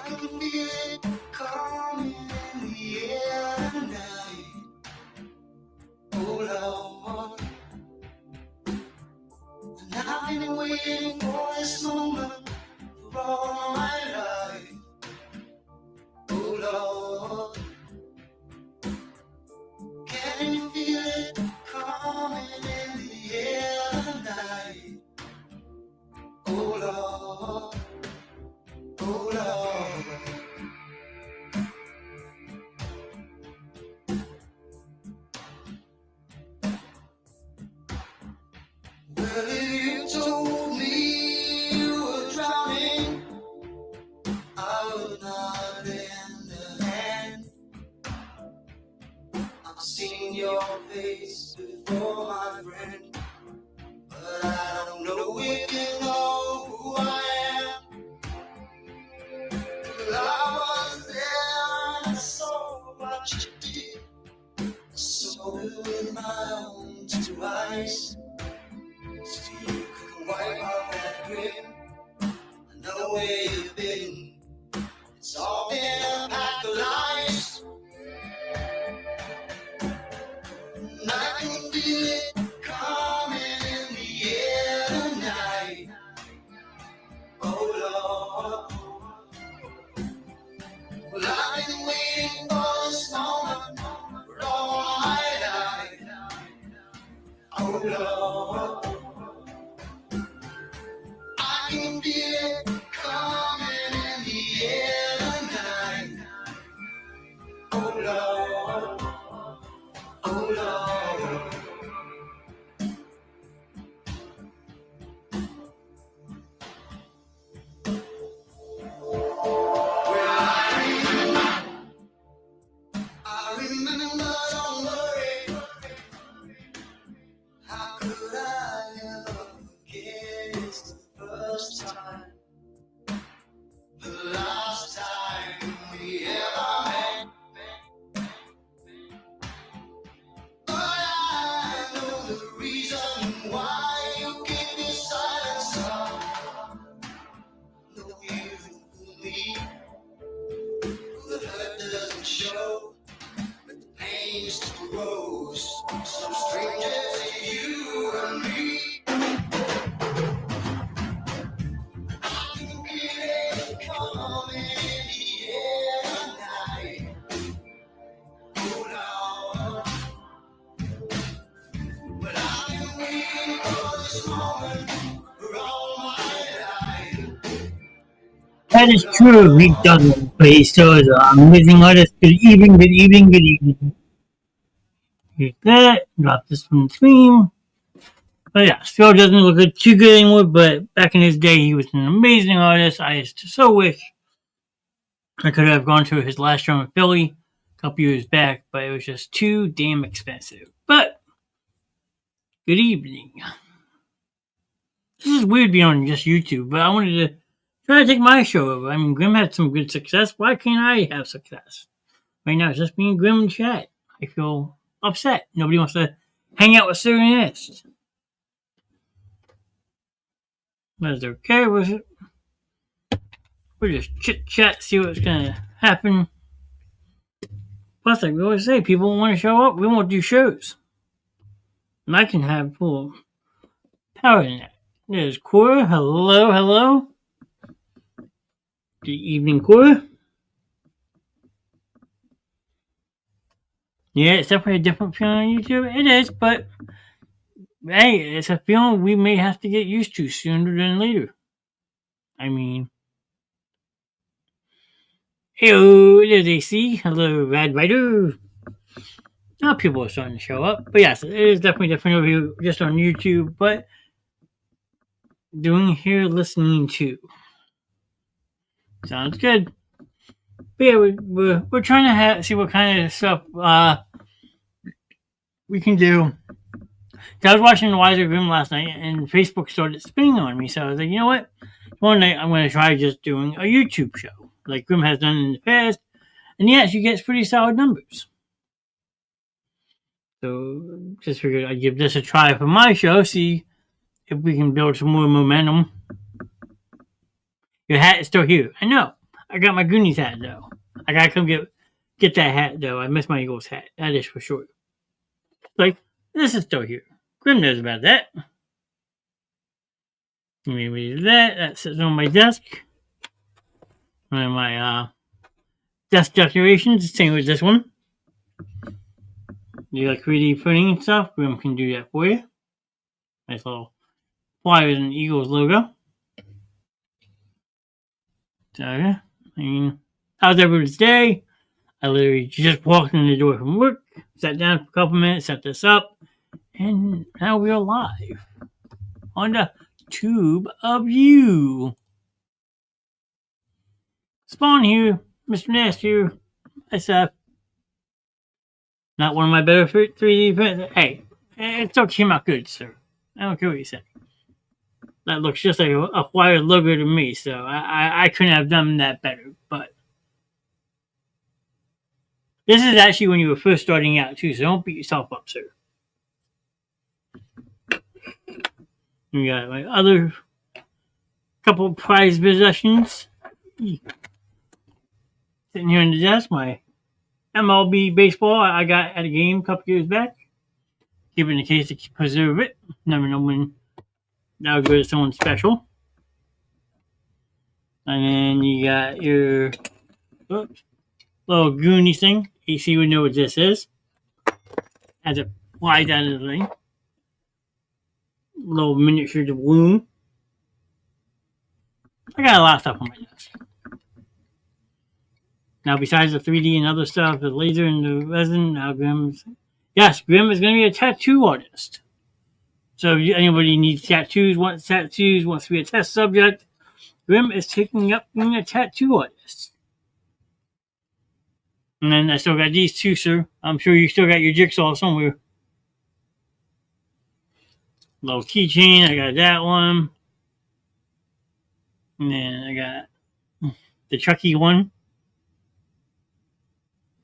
can feel it coming in the air tonight. Oh Lord, and I've been waiting for this moment for all my life. Oh Lord, can you feel it coming in the air tonight? Oh Lord, oh Lord. Well, if you told me you were drowning, I would not lend a hand. I've seen your face before, my friend, but I don't know if you know who I am. Well, I was there and I saw what you did. I saw it with my own two eyes. So you couldn't wipe off that grin. I know where you've been. It's all been a pack of lies. And I can feel it coming in the air tonight. Oh Lord, well I've been waiting for this moment for all my life. Oh Lord, I can feel it coming in the air tonight. Oh Lord, oh Lord. I remember, don't worry. How could I ever forget? It's the first time, the last time we ever met. But I know the reason why you keep me silent, son. No, you fool me. The hurt doesn't show, but the pain still grows. So strangers to you and me. I can feel it coming in the air tonight. Oh Lord, but I've been waiting for this moment for all my life. That is true, Rick Douglas, but he still is an amazing artist. Good evening, good evening, good evening. Here's that. Drop this from the screen. But yeah, still doesn't look too good anymore, but back in his day, he was an amazing artist. I just so wish I could have gone to his last show in Philly a couple years back, but it was just too damn expensive. But, good evening. This is weird being on just YouTube, but I wanted to try to take my show over. I mean, Grim had some good success. Why can't I have success? Right now, it's just me and Grim in chat. I feel upset. Nobody wants to hang out with Sir Knast. That's okay with it. We'll just chit chat, see what's gonna happen. Plus, like we always say, people want to show up. We won't do shows. And I can have full power in that. There's Cora. Hello, hello. Good evening, Cora. Yeah, it's definitely a different feeling on YouTube. It is, but hey, it's a feeling we may have to get used to sooner than later. I mean, hello, there's AC. Hello, Rad Rider. Now people are starting to show up. But yes, it is definitely different over here just on YouTube, but doing here listening to. Sounds good. But yeah, we're trying to see what kind of stuff we can do. I was watching The Wiser Grim last night, and Facebook started spinning on me, so I was like, you know what? One night I'm going to try just doing a YouTube show, like Grim has done in the past, and yes, you get pretty solid numbers. So just figured I'd give this a try for my show, see if we can build some more momentum. Your hat is still here. I know. I got my Goonies hat though. I gotta come get that hat though. I missed my Eagles hat. That is for sure. Like this is still here. Grim knows about that. Maybe that sits on my desk. And my desk decorations, same with this one. You like 3D printing and stuff? Grim can do that for you. Nice little flyers and Eagles logo. So yeah, I mean, how's everyone's day? I literally just walked in the door from work, sat down for a couple minutes, set this up, and now we're live on the tube of you. Spawn here, Mr Knast here. SF. Not one of my better 3D prints. Hey, it still came out good, sir. I don't care what you say. That looks just like a flyer logo to me, so I couldn't have done that better. But this is actually when you were first starting out, too, so don't beat yourself up, sir. We got my other couple of prized possessions. Sitting here on the desk, my MLB baseball I got at a game a couple years back. Keep it in the case to preserve it. Never know when that'll go to someone special. And then you got your little Goonies thing. AC would know what this is. As it flies out of the thing. Little miniature balloon. I got a lot of stuff on my desk. Now, besides the 3D and other stuff, the laser and the resin, now Grim is going to be a tattoo artist. So if anybody needs tattoos, wants to be a test subject, Grim is taking up being a tattoo artist. And then I still got these two, sir. I'm sure you still got your jigsaw somewhere. Little keychain, I got that one. And then I got the Chucky one.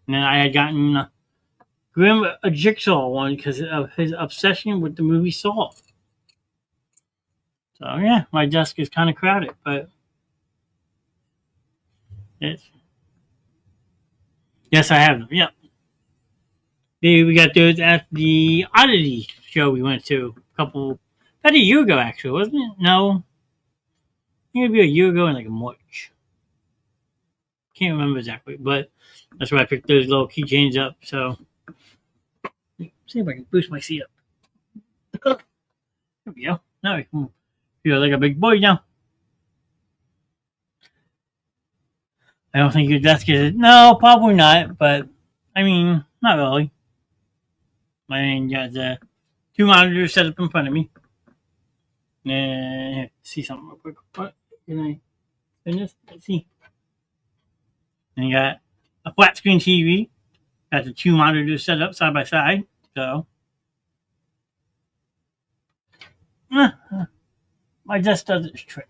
And then I had gotten Grim a jigsaw one because of his obsession with the movie Saw. So yeah, my desk is kind of crowded, but yes, I have them. Yep. We got those at the Oddity show we went to about a year ago, actually, wasn't it? No, I think it'd be a year ago in like March. Can't remember exactly, but that's why I picked those little keychains up. So, see if I can boost my seat up. There we go. Now I can feel like a big boy now. I don't think your desk is. No, probably not. But I mean, not really. I mean, you got the two monitors set up in front of me. And see something real quick. What can I finish? Let's see. And you got a flat screen TV. Got the two monitors set up side by side. So my desk does its trick.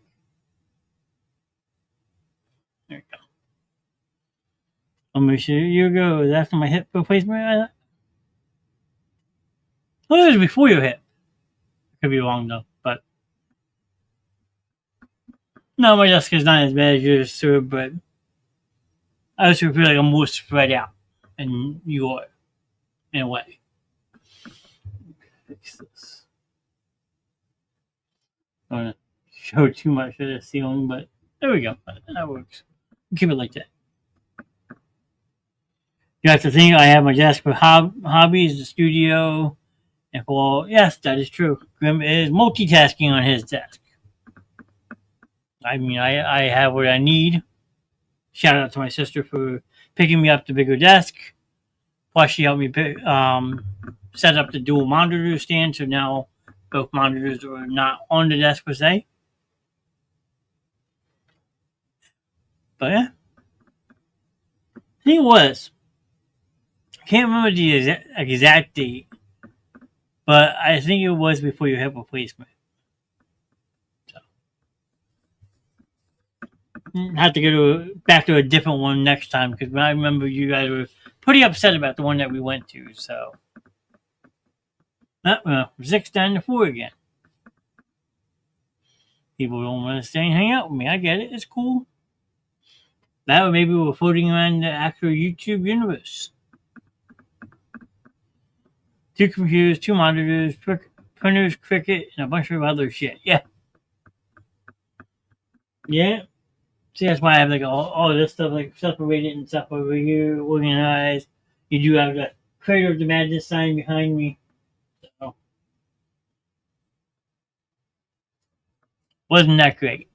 There we go. Let me show you go. That's my hip replacement. Oh, it was before your hip. Could be wrong though, but no, my desk is not as bad as yours, sir. But I also feel like I'm more spread out than you are, in a way. Fix this. I don't want to show too much of the ceiling, but there we go. That works. Keep it like that. You have to think I have my desk for hobbies, the studio, and for yes, that is true. Grim is multitasking on his desk. I mean, I have what I need. Shout out to my sister for picking me up the bigger desk. Plus, she helped me set up the dual monitor stand, so now both monitors are not on the desk per se. But yeah, I think it was. I can't remember the exact date, but I think it was before your hip replacement. So, have to go back to a different one next time because I remember you guys were pretty upset about the one that we went to. So, 6 down to 4 again. People don't want to stay and hang out with me. I get it. It's cool. That or maybe we're floating around the actual YouTube universe. 2 computers, 2 monitors, printers, Cricket, and a bunch of other shit. Yeah. Yeah. See, that's why I have like all this stuff like separated and stuff over here, organized. You do have the Crater of the Madness sign behind me. So, wasn't that great?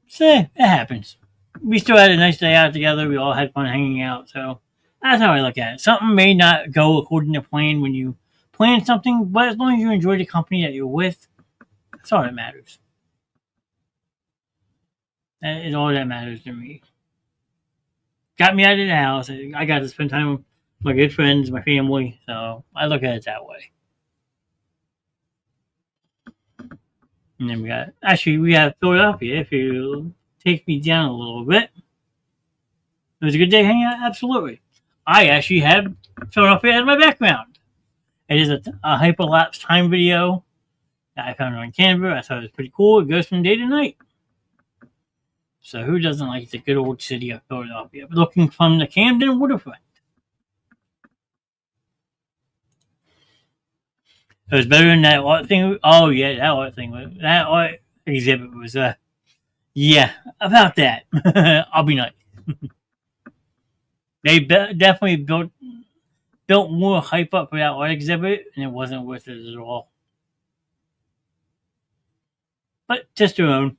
So, it happens. We still had a nice day out together. We all had fun hanging out. So, that's how I look at it. Something may not go according to plan when you plan something, but as long as you enjoy the company that you're with, that's all that matters. That is all that matters to me. Got me out of the house. I got to spend time with my good friends, my family. So I look at it that way. And then we have Philadelphia. If you take me down a little bit, it was a good day hanging out. Absolutely. I actually have Philadelphia as my background. It is a hyperlapse time video that I found on Canva. I thought it was pretty cool. It goes from day to night. So who doesn't like the good old city of Philadelphia? Looking from the Camden waterfront. It was better than that art thing. Oh yeah, that art thing. That art exhibit was yeah, about that. I'll be nice. They definitely built more hype up for that art exhibit, and it wasn't worth it at all. But just their own.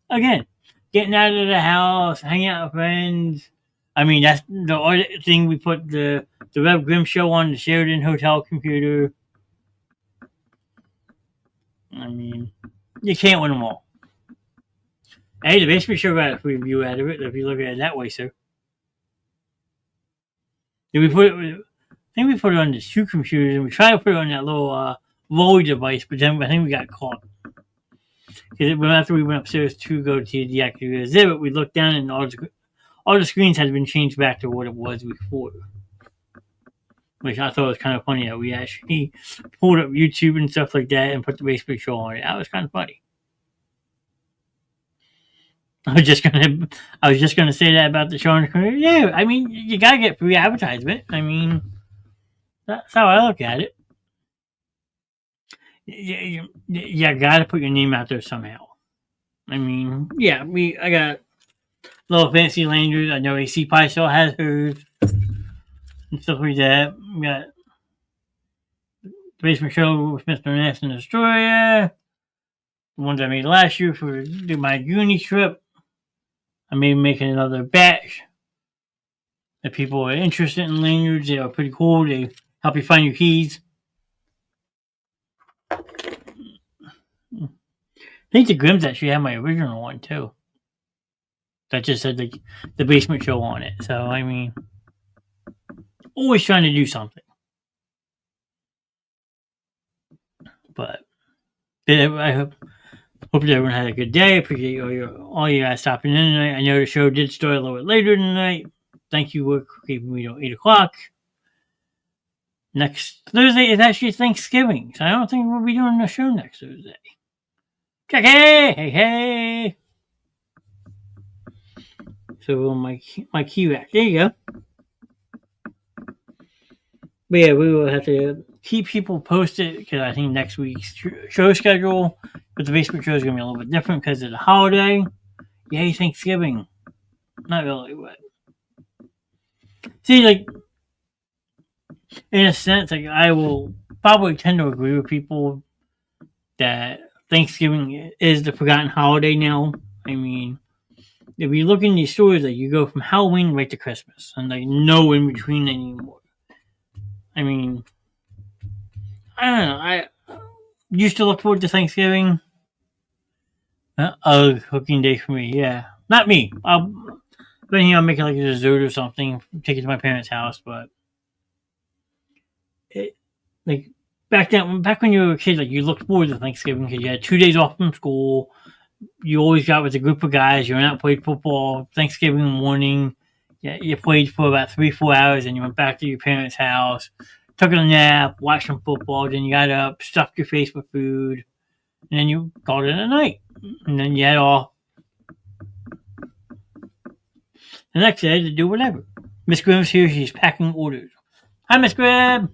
Again, getting out of the house, hanging out with friends. I mean, that's the art thing. We put the Rev Grimm show on the Sheridan Hotel computer. I mean, you can't win them all. Hey, the Basement Show got a free view out of it if you look at it that way, sir. Did we put it? I think we put it on the 2 computers, and we tried to put it on that little Rolly device, but then I think we got caught. Because after we went upstairs to go to the actual exhibit, we looked down, and all the screens had been changed back to what it was before. Which I thought was kind of funny that we actually pulled up YouTube and stuff like that and put the Basement Show on it. That was kind of funny. I was just gonna say that about the show on the computer. Yeah, I mean, you gotta get free advertisement. I mean, that's how I look at it. You gotta put your name out there somehow. I mean, yeah, I got Little Fancy Landers. I know AC Pie still has hers and stuff like that. We got the Basement Show with Mr Knast and Destroyer. The ones I made last year for my uni trip. I may be making another batch. If people are interested in lanyards, they are pretty cool. They help you find your keys. I think the Grimms actually had my original one too. That just said the Basement Show on it. So I mean, always trying to do something. But I hope everyone had a good day. Appreciate all you guys stopping in tonight. I know the show did start a little bit later tonight. Thank you for keeping me till 8 o'clock. Next Thursday is actually Thanksgiving, so I don't think we'll be doing the show next Thursday. Check hey. So my key rack. There you go. But yeah, we will have to keep people posted because I think next week's show schedule with the Basement Show is going to be a little bit different because of the holiday. Yay, Thanksgiving. Not really, but see, like, in a sense, like, I will probably tend to agree with people that Thanksgiving is the forgotten holiday now. I mean, if you look in these stores, like, you go from Halloween right to Christmas, and like no in between anymore. I mean, I don't know. I used to look forward to Thanksgiving. Cooking day for me, yeah. Not me. I'll make like a dessert or something, take it to my parents' house, but like back when you were a kid, like you looked forward to Thanksgiving because you had 2 days off from school. You always got with a group of guys. You went out and played football. Thanksgiving morning, you played for about 3-4 hours, and you went back to your parents' house, took a nap, watched some football. Then you got up, stuffed your face with food, and then you called it a night. And then you had off. The next day, to do whatever. Miss Grimm's here. She's packing orders. Hi, Miss Grimm.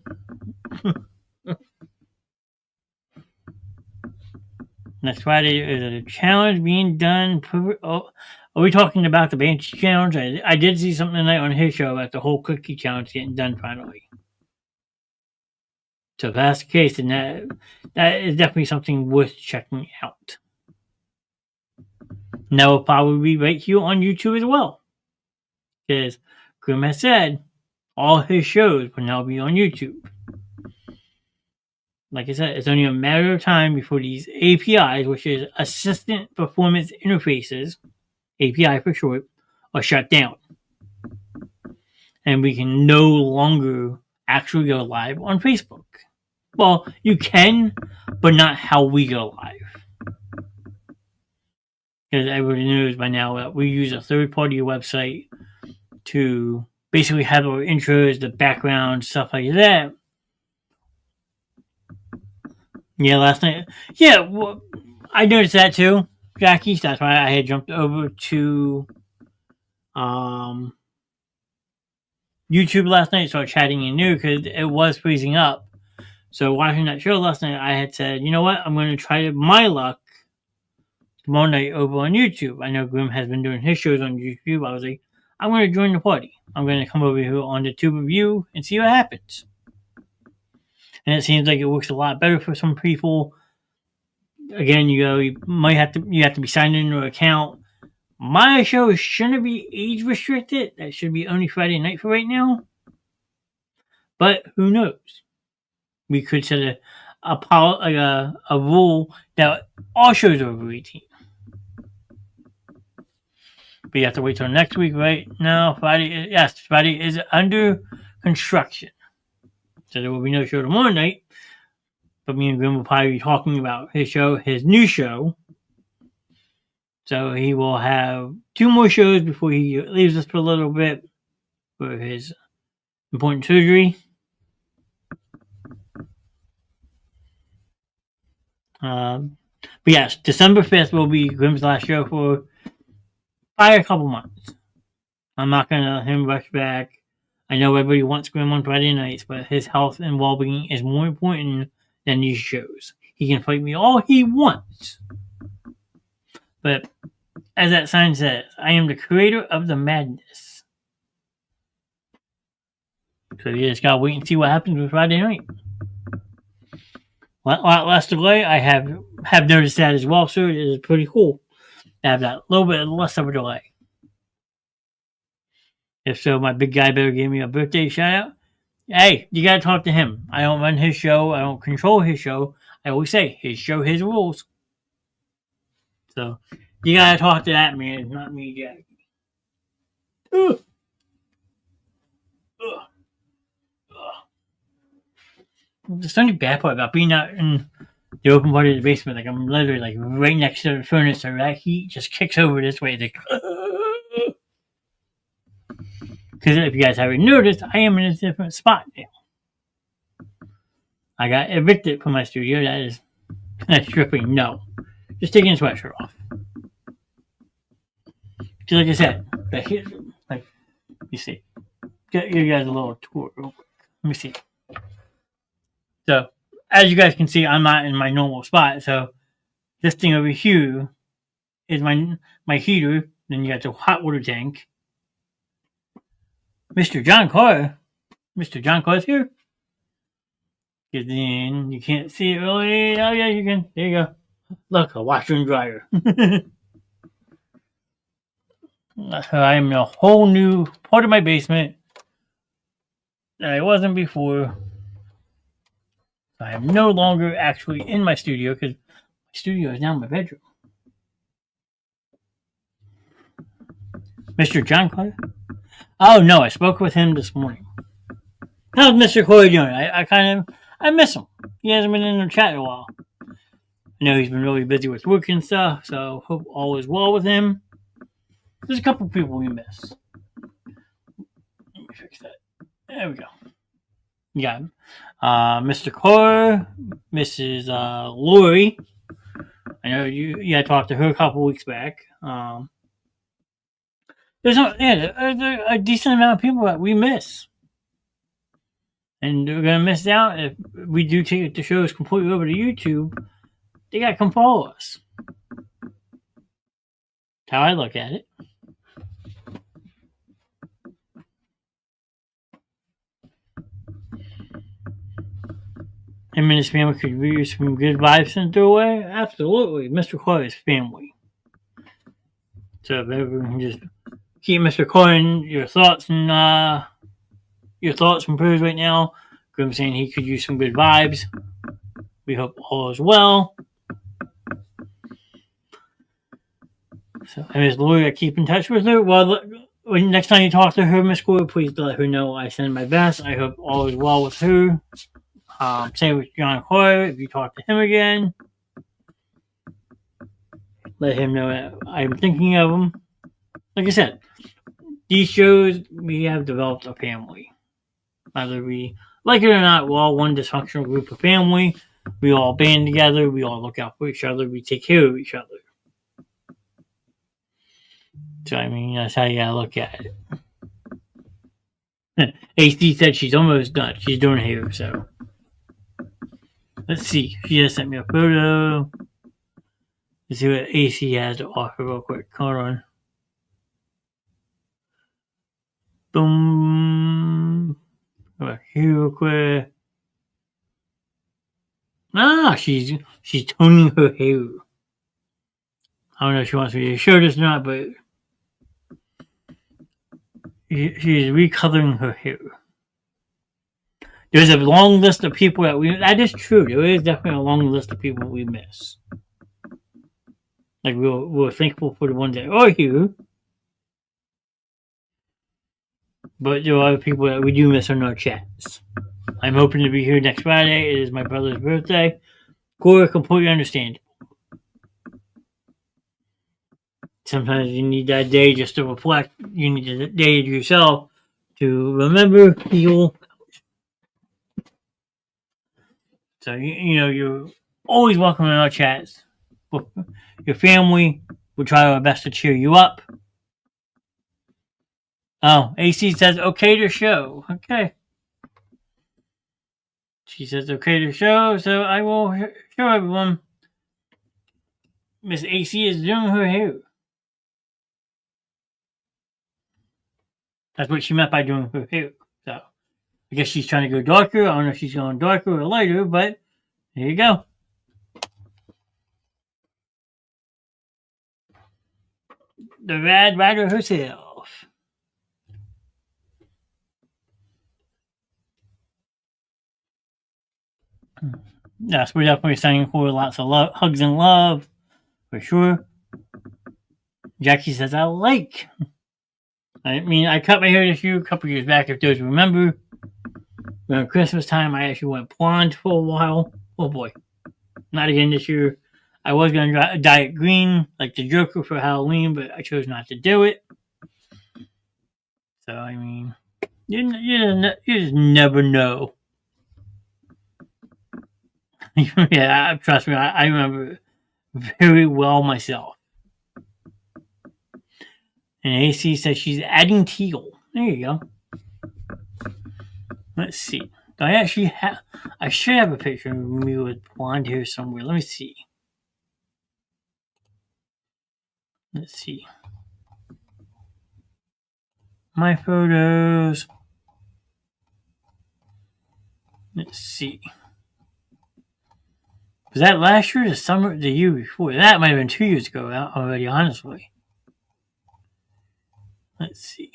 Next Friday is a challenge being done. Oh, are we talking about the Banshee challenge? I did see something tonight on his show about the whole cookie challenge getting done finally. So if that's the case, then that is definitely something worth checking out. And that will probably be right here on YouTube as well. Because Grimm has said all his shows will now be on YouTube. Like I said, it's only a matter of time before these APIs, which is Assistant Performance Interfaces, API for short, are shut down. And we can no longer actually go live on Facebook. Well, you can, but not how we go live. Because everybody knows by now that we use a third-party website to basically have our intros, the background, stuff like that. Yeah, last night. Yeah, well, I noticed that too, Jackie. That's why I had jumped over to YouTube last night, started chatting in new because it was freezing up. So watching that show last night, I had said, you know what, I'm going to try my luck tomorrow night over on YouTube. I know Grimm has been doing his shows on YouTube. I was like, I'm going to join the party. I'm going to come over here on the Tube Review and see what happens. And it seems like it works a lot better for some people. Again, you have to be signed into an account. My show shouldn't be age restricted. That should be only Friday night for right now. But who knows? We could set a rule that all shows are over 18. But you have to wait till next week. Right now, Friday is under construction. So there will be no show tomorrow night. But me and Grimm will probably be talking about his new show. So he will have 2 more shows before he leaves us for a little bit for his important surgery. But yes, December 5th will be Grimm's last show for probably a couple months. I'm not going to let him rush back. I know everybody wants Grimm on Friday nights, but his health and well-being is more important than these shows. He can fight me all he wants. But as that sign says, I am the creator of the madness. So you just gotta wait and see what happens with Friday night. A lot less delay. I have noticed that as well, so it is pretty cool to have that little bit less of a delay. If so, my big guy better give me a birthday shout out. Hey, you gotta talk to him. I don't run his show. I don't control his show. I always say, his show, his rules. So, you gotta talk to that man, not me, Jack. Ugh. Ugh. Ugh. The only bad part about being out in the open part of the basement, like I'm literally like right next to the furnace, so that heat just kicks over this way. Like, because if you guys haven't noticed, I am in a different spot now. I got evicted from my studio. That's stripping. No, just taking the sweatshirt off. Because like I said, like you see, get you guys a little tour real quick. Let me see. So as you guys can see, I'm not in my normal spot. So this thing over here is my heater. Then you got the hot water tank. Mr. John Carr's here. Because then you can't see it really. Oh yeah, you can. There you go. Look, a washer and dryer. I am in a whole new part of my basement that I wasn't before. I am no longer actually in my studio because my studio is now my bedroom. Mr. John Carter? Oh no, I spoke with him this morning. How's Mr. Corey doing? I miss him. He hasn't been in the chat in a while. I know he's been really busy with work and stuff, so hope all is well with him. There's a couple people we miss. Let me fix that. There we go. Yeah. Mr. Carr, Mrs. Lori. I know you had talked to her a couple weeks back. there's a decent amount of people that we miss. And they're going to miss out if we do take the shows completely over to YouTube. They got to come follow us. That's how I look at it. Him and his family could use some good vibes sent their way. Absolutely. Mr. Clay is family. So if everyone can just keep Mr. Clay in your thoughts and prayers right now. I'm saying he could use some good vibes. We hope all is well. So, and Miss Lori, I keep in touch with her. Well, next time you talk to her, Miss Lori, please let her know I send my best. I hope all is well with her. Same with John Clay. If you talk to him again, let him know that I'm thinking of him. Like I said, these shows, we have developed a family. Whether we like it or not, we're all one dysfunctional group of family. We all band together. We all look out for each other. We take care of each other. So, I mean, that's how you gotta look at it. AC said she's almost done. She's doing hair, so. Let's see. She just sent me a photo. Let's see what AC has to offer real quick. Hold on. Boom. Over here real quick. She's toning her hair. I don't know if she wants me to show this or not, but she's recoloring her hair. There's a long list of people that is true. There is definitely a long list of people we miss. Like we're thankful for the ones that are here, but there are other people that we do miss on our chats. I'm hoping to be here next Friday. It is my brother's birthday. Cora, completely understand. Sometimes you need that day just to reflect. You need a day to yourself to remember, heal. So, you're always welcome in our chats. Your family, we'll try our best to cheer you up. Oh, AC says, okay to show. Okay. She says, okay to show, so I will show everyone. Miss AC is doing her hair. That's what she meant by doing her hair. So, I guess she's trying to go darker. I don't know if she's going darker or lighter, but there you go. The Rad Rider herself. Yes, we're definitely sending for lots of love, hugs and love, for sure. Jackie says, I like. I mean, I cut my hair this year a couple years back, if those remember. Around Christmas time, I actually went blonde for a while. Oh boy. Not again this year. I was going to dye it green, like the Joker for Halloween, but I chose not to do it. So, I mean, you just never know. Yeah, trust me, I remember very well myself. And AC says she's adding teal. There you go. Let's see. Do I actually have? I should have a picture of me with blonde hair somewhere. Let me see. Let's see. My photos. Let's see. Was that last year or the summer, the year before? That might have been 2 years ago already, honestly. Let's see.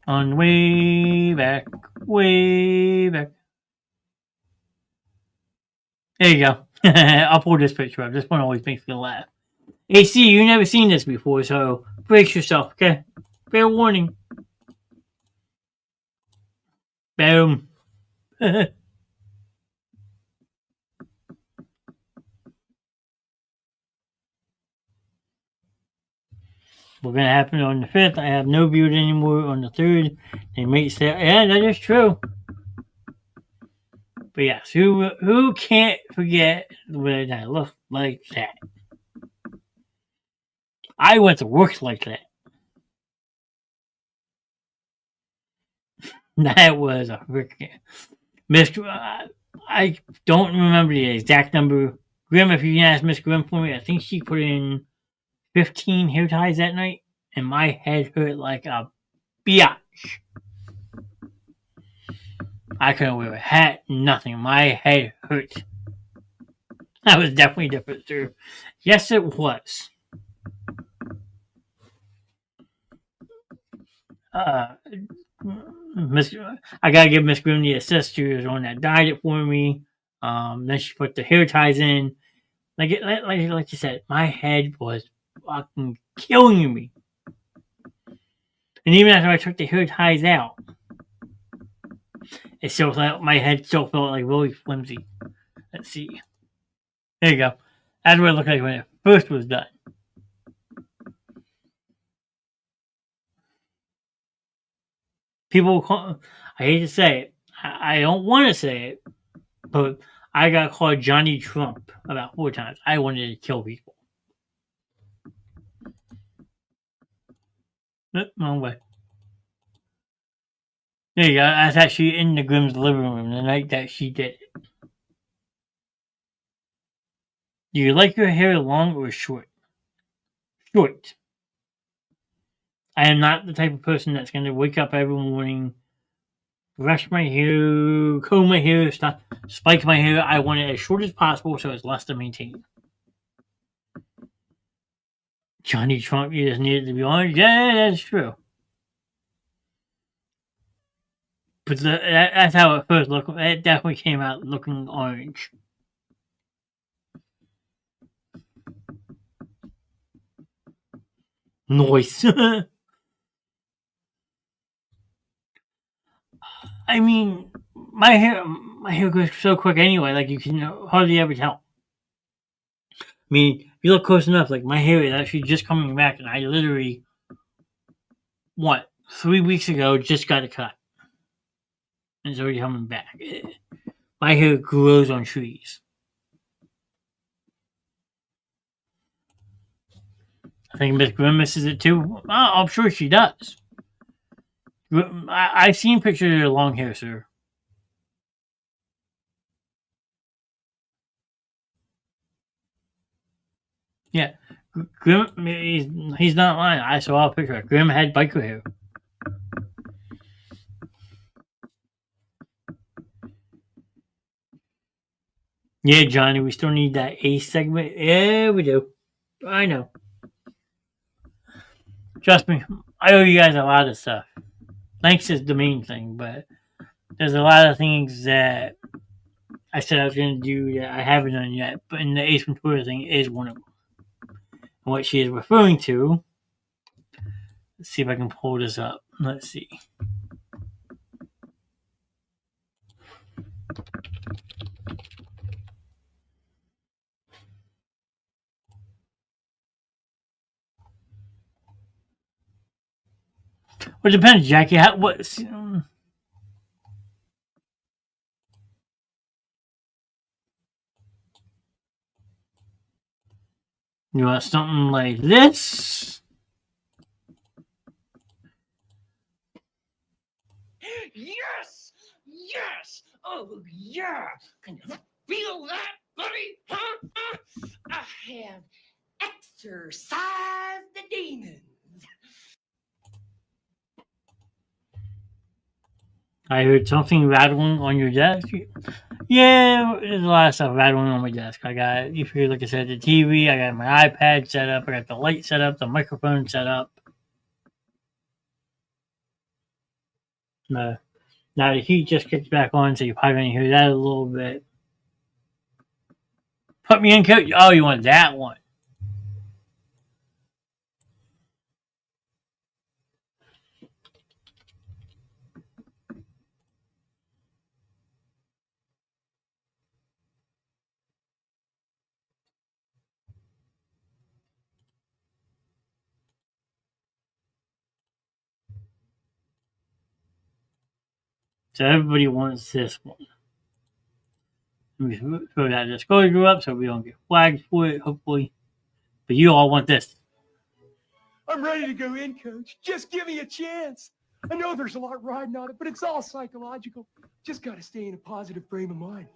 On way back. There you go. I'll pull this picture up. This one always makes me laugh. AC, you've never seen this before, so brace yourself, okay? Fair warning. Boom. We're gonna happen on the 5th. I have no beard anymore on the 3rd. They may say, yeah, that is true. But yes, who can't forget when I looked like that? I went to work like that. That was a freaking Mr. I don't remember the exact number. Grim, if you can ask Miss Grim for me, I think she put in 15 hair ties that night, and my head hurt like a biatch. I couldn't wear a hat, nothing. My head hurt. That was definitely different, too. Yes, it was. Uh, I gotta give Miss Grim the assist. She was the one that dyed it for me. Then she put the hair ties in. Like you said, my head was fucking killing me. And even after I took the hair ties out, it still felt my head still felt like really flimsy. Let's see. There you go. That's what it looked like when it first was done. People call, I hate to say it. I don't want to say it, but I got called Johnny Trump about 4 times. I wanted to kill people. Wrong way. There you go. I was actually in the Grimm's living room the night that she did it. Do you like your hair long or short? Short. I am not the type of person that's going to wake up every morning, brush my hair, comb my hair, spike my hair. I want it as short as possible so it's less to maintain. Johnny Trump, you just needed to be orange. Yeah, that's true. But that's how it first looked. It definitely came out looking orange. Nice. I mean, my hair goes so quick anyway. Like you can hardly ever tell. I mean, if you look close enough, like my hair is actually just coming back, and I literally, 3 weeks ago, just got a cut, and it's already coming back. My hair grows on trees. I think Miss Grimm misses it too. I'm sure she does. I've seen pictures of her long hair, sir. Yeah, Grim, he's not lying. I saw a picture. Grim had biker hair. Yeah, Johnny, we still need that A segment. Yeah, we do. I know. Trust me, I owe you guys a lot of stuff. Thanks is the main thing, but there's a lot of things that I said I was going to do that I haven't done yet. But in the Ace Ventura thing is one of them. And what she is referring to. Let's see if I can pull this up. Let's see. Well, it depends, Jackie. You want something like this? Yes! Yes! Oh, yeah! Can you feel that, buddy? Huh? I have exorcised the demons. I heard something rattling on your desk. Yeah, there's a lot of stuff rattling on my desk. I got, if you look at the TV, I got my iPad set up, I got the light set up, the microphone set up. Now the heat just kicks back on, so you're probably going to hear that a little bit. Put me in coach. Oh, you want that one? So everybody wants this one. Let me throw that disclosure up so we don't get flagged for it, hopefully. But you all want this. I'm ready to go in, Coach. Just give me a chance. I know there's a lot riding on it, but it's all psychological. Just got to stay in a positive frame of mind.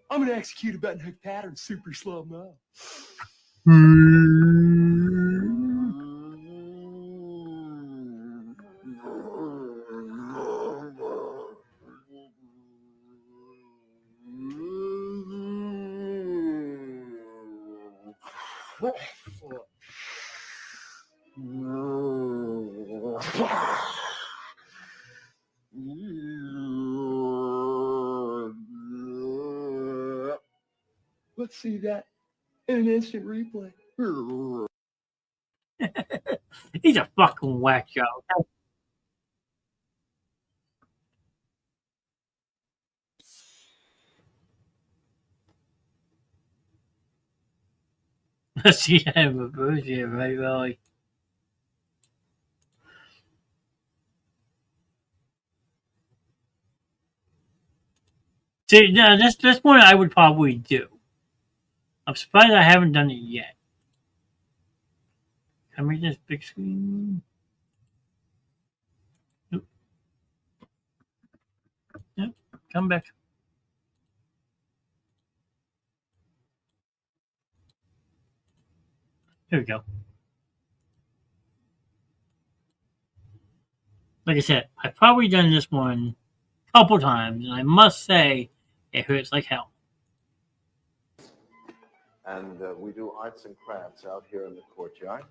I'm going to execute a button hook pattern super slow mo. Let's see that in an instant replay. He's a fucking whack job. Let's see him a birthday, right, Valley? See, now this one I would probably do. I'm surprised I haven't done it yet. Can I make this big screen? Nope. Yep. Come back. Here we go. Like I said, I've probably done this one a couple times, and I must say, it hurts like hell. And we do arts and crafts out here in the courtyard.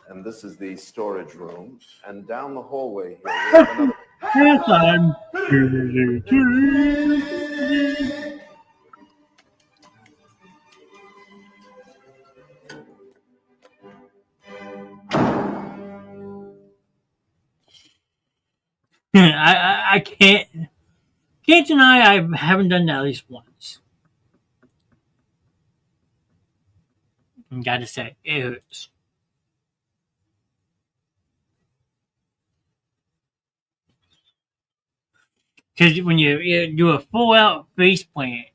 And this is the storage room. And down the hallway here, we have another... I can't deny I haven't done that at least once. I gotta say, it hurts. Because when you do a full out face plant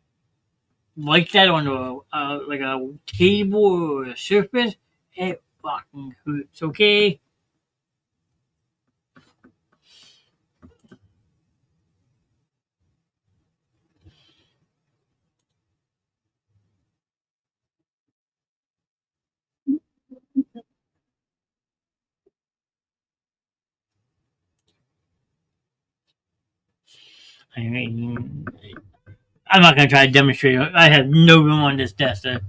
like that on like a table or a surface, it fucking hurts. Okay. I mean, I'm not gonna try to demonstrate. I have no room on this desk to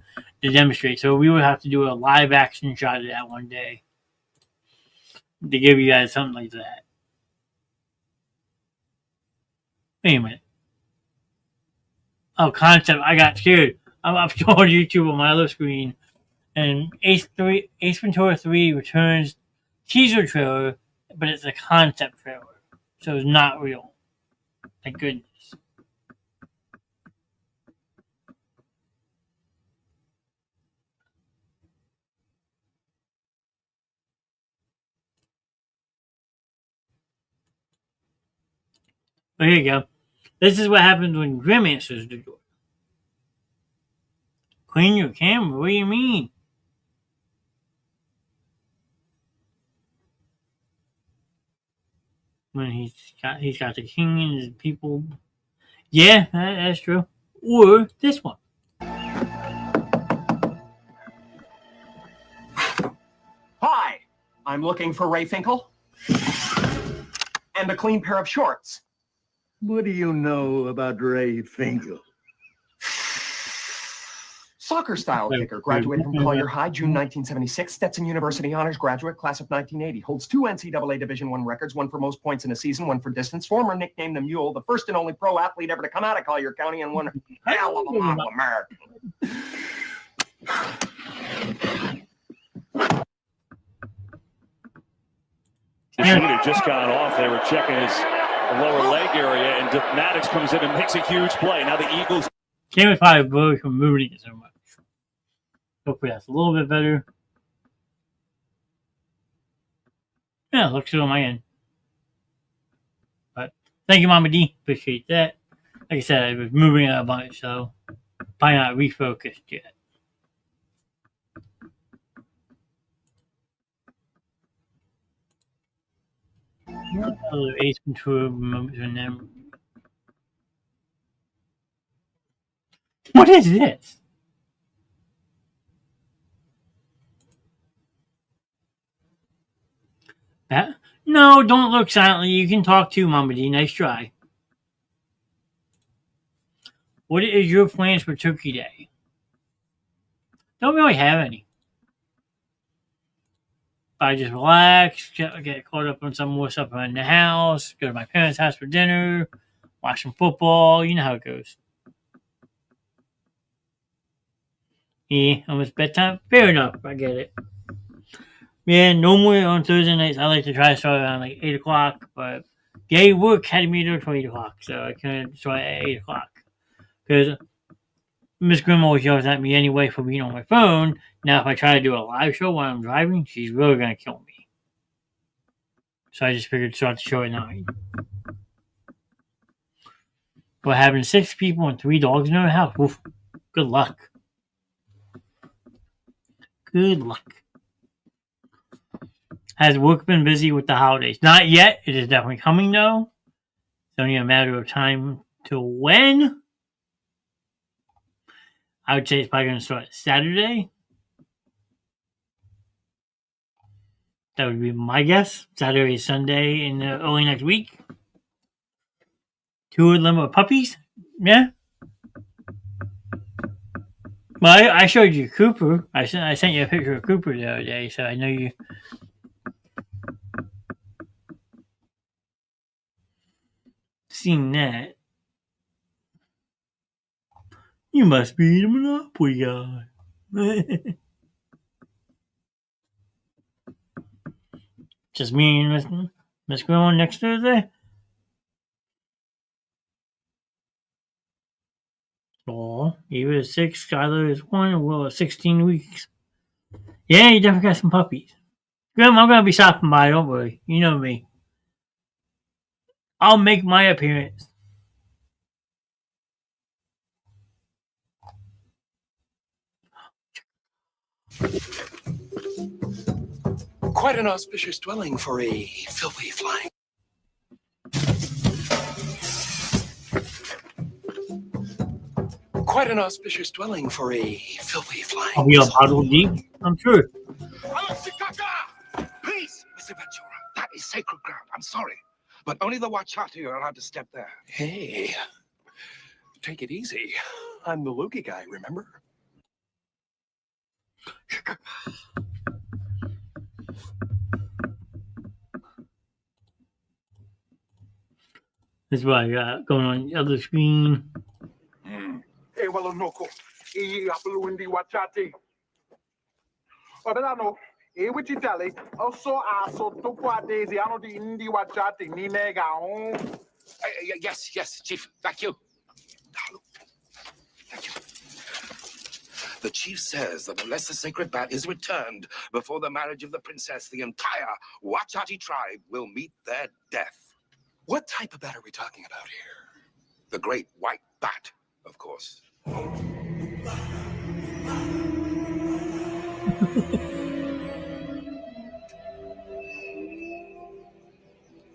demonstrate, so we would have to do a live action shot of that one day to give you guys something like that. Wait a minute. Oh, concept! I got scared. I'm showing YouTube on my other screen, and Ace Ventura 3 returns teaser trailer, but it's a concept trailer, so it's not real. Thank goodness. But here you go. This is what happens when Grim answers the door. Clean your camera? What do you mean? When he's got the king and his people. Yeah, that's true. Or this one. Hi, I'm looking for Ray Finkel. And a clean pair of shorts. What do you know about Ray Finkel? Soccer style kicker, graduated from Collier High, June 1976. Stetson University honors graduate, class of 1980. Holds 2 NCAA Division I records, one for most points in a season, one for distance. Former nicknamed the Mule, the first and only pro athlete ever to come out of Collier County, and one hell of a model American. The shooter just got off. They were checking his lower leg area, and Maddox comes in and makes a huge play. Now the Eagles. Can't probably blur from moving it so much. Hopefully that's a little bit better. Yeah, looks good on my end. But thank you, Mama D. Appreciate that. Like I said, I was moving a bunch, so probably not refocused yet. Other Ace Ventura moments in them. What is this? That? No, don't look silently. You can talk too, Mama D. Nice try. What is your plans for Turkey Day? Don't really have any. I just relax, get caught up on some more stuff around the house, go to my parents' house for dinner, watch some football. You know how it goes. Yeah, almost bedtime? Fair enough. I get it. Yeah, normally on Thursday nights, I like to try to start around like 8 o'clock, but day work had me there till 8 o'clock, so I couldn't start at 8 o'clock. Because Miss Grimm always yells at me anyway for being on my phone. Now, if I try to do a live show while I'm driving, she's really going to kill me. So I just figured to start the show at 9. But having 6 people and 3 dogs in our house, oof, good luck. Good luck. Has work been busy with the holidays? Not yet. It is definitely coming, though. It's only a matter of time till when. I would say it's probably going to start Saturday. That would be my guess. Saturday, Sunday, in the early next week. 2 of them are puppies. Yeah. Well, I showed you Cooper. I sent you a picture of Cooper the other day, so I know you. Seen that. You must be the Monopoly guy. Just me and Miss Grimm next Thursday. Oh, Eva is 6, Skylar is 1, and Will is 16 weeks. Yeah, you definitely got some puppies. Grimm, I'm gonna be stopping by. Don't worry. You know me. I'll make my appearance. Quite an auspicious dwelling for a filthy flying. Quite an auspicious dwelling for a filthy flying. I'll be a bottle deep, I'm sure. Please, Mr. Ventura, that is sacred ground. I'm sorry, but only the Wachati are allowed to step there. Hey, take it easy. I'm the Loki guy, remember? This is what I got going on the other screen. Hey, well, no, Apple Wachati. Obelano, which Italy, also aso to daisy, I know the Indi Wachati, ni nega. Yes, Chief. Thank you. Thank you. The chief says that unless the sacred bat is returned before the marriage of the princess, the entire Wachati tribe will meet their death. What type of bat are we talking about here? The great white bat, of course.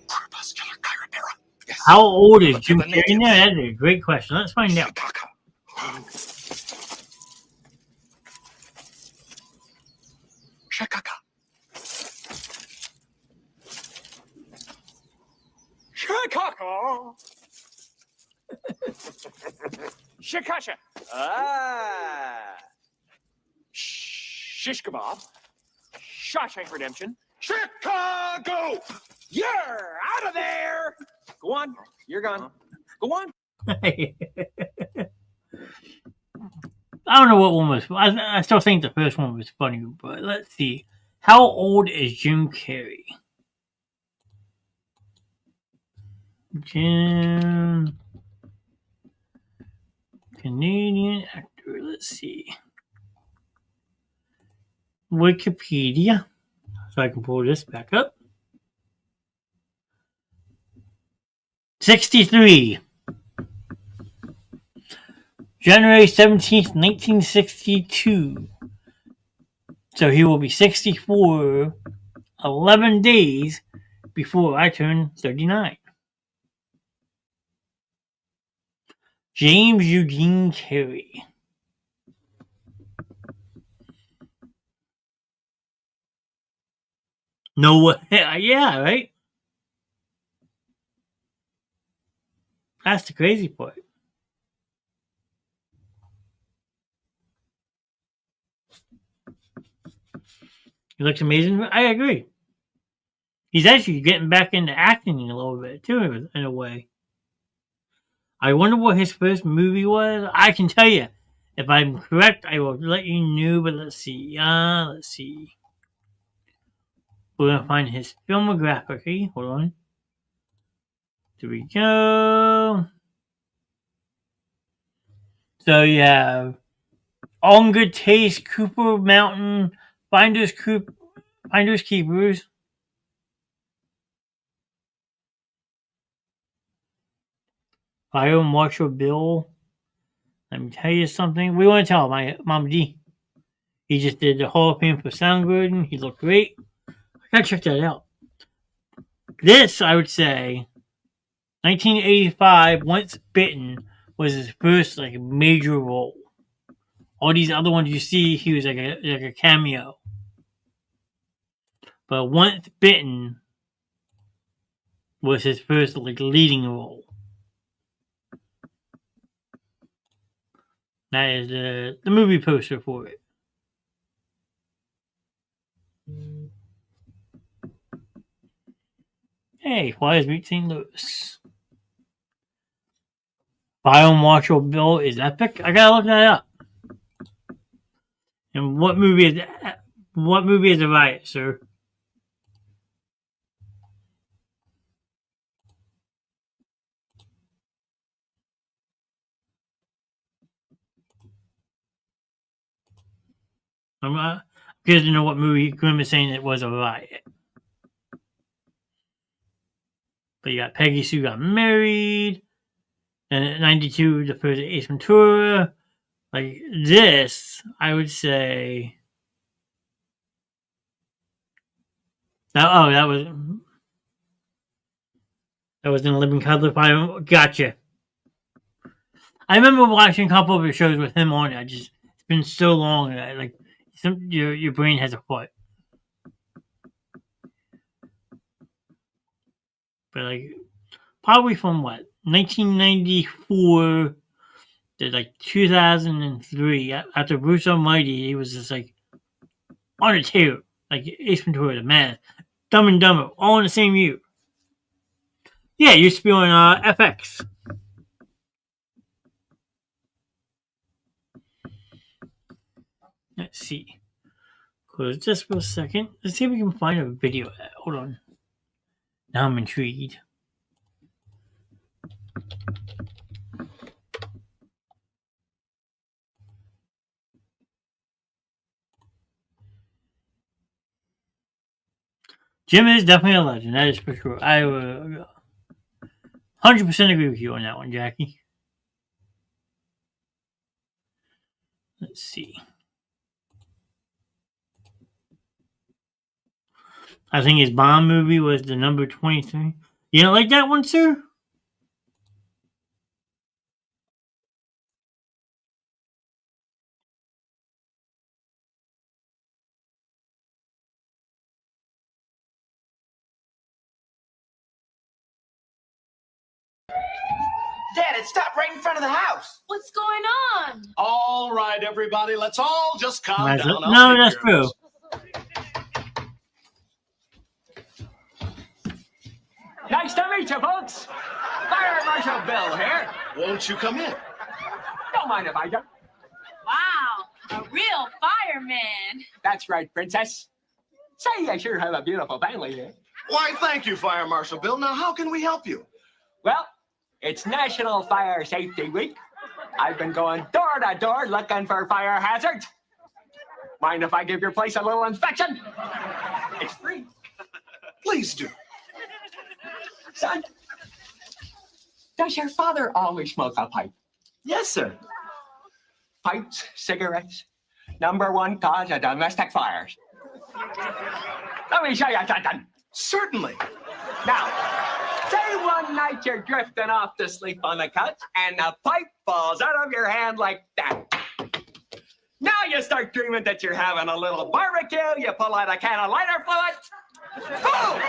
Crepuscular Chirapera. Yes. How old is Jim Carrey now? That's a great question. Let's find out. Shakaka. Shakaka. Shakasha. Ah. Shish kebab. Shawshank Redemption. Chicago. You're out of there. Go on. You're gone. Go on. I don't know what one was. I still think the first one was funny, but let's see. How old is Jim Carrey? Jim, Canadian actor. Let's see. Wikipedia. So I can pull this back up. 63. January 17th, 1962. So he will be 64 11 days before I turn 39. James Eugene Carey. No way. Yeah, right? That's the crazy part. He looks amazing. I agree. He's actually getting back into acting a little bit, too, in a way. I wonder what his first movie was. I can tell you. If I'm correct, I will let you know, but let's see. Let's see. We're going to find his filmography. Hold on. There we go. So you have All in Good Taste, Cooper Mountain, Finders Keepers. Fire Marshal Bill. Let me tell you something. We want to tell my Mom D. He just did the Hall of Fame for Soundgarden. He looked great. I gotta check that out. This, I would say, 1985, Once Bitten, was his first like major role. All these other ones you see, he was like a cameo. But Once Bitten was his first like leading role. That is the movie poster for it. Hey, Flyers beat St. Louis. Fire Marshal Bill is epic. I gotta look that up. And what movie is a riot, sir? I'm curious to know what movie Grim is saying it was a riot. But you got Peggy Sue Got Married. And at 92, the first Ace Ventura. Like this, I would say. That was in a Living Color. Gotcha. I remember watching a couple of the shows with him on it. It's been so long. Your brain has a foot. But like, probably from what 1994 to like 2003. After Bruce Almighty, he was just like on a tear. Like Ace Ventura, The Man, Dumb and Dumber, all in the same year. Yeah, it used to be on FX. Let's see. Close this for a second. Let's see if we can find a video of that. Hold on. Now I'm intrigued. Jim is definitely a legend. That is for sure. I 100% agree with you on that one, Jackie. Let's see. I think his Bond movie was the number 23. You don't like that one, sir? Dad, it stopped right in front of the house. What's going on? All right, everybody, let's all just calm down. No, that's true. Nice to meet you, folks. Fire Marshal Bill here. Won't you come in? Don't mind if I do. Wow, a real fireman. That's right, Princess. Say, I sure have a beautiful family here. Why, thank you, Fire Marshal Bill. Now, how can we help you? Well, it's National Fire Safety Week. I've been going door to door looking for fire hazards. Mind if I give your place a little inspection? It's free. Please do. Son, does your father always smoke a pipe? Yes, sir. pipes, cigarettes, #1 cause of domestic fires. Let me show you something. Certainly. Now, say one night you're drifting off to sleep on the couch and the pipe falls out of your hand like that. Now you start dreaming that you're having a little barbecue, you pull out a can of lighter fluid. Boom!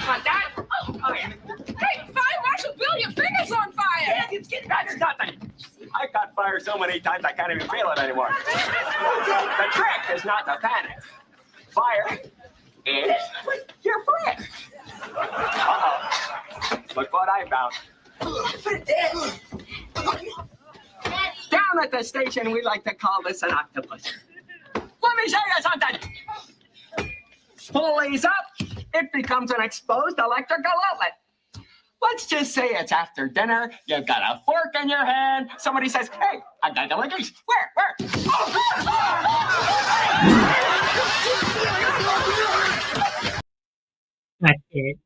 Want that? Oh, yeah. Hey, Fire Marshal Bill, your finger's on fire! That's nothing. I caught fire so many times I can't even feel it anymore. The trick is not to panic. Fire is your friend. Uh-oh. Look what I found. Down at the station, we like to call this an octopus. Let me show you something. Pulleys up, it becomes an exposed electrical outlet. Let's just say it's after dinner, you've got a fork in your hand, somebody says, hey, I got deliveries. Where? That's it.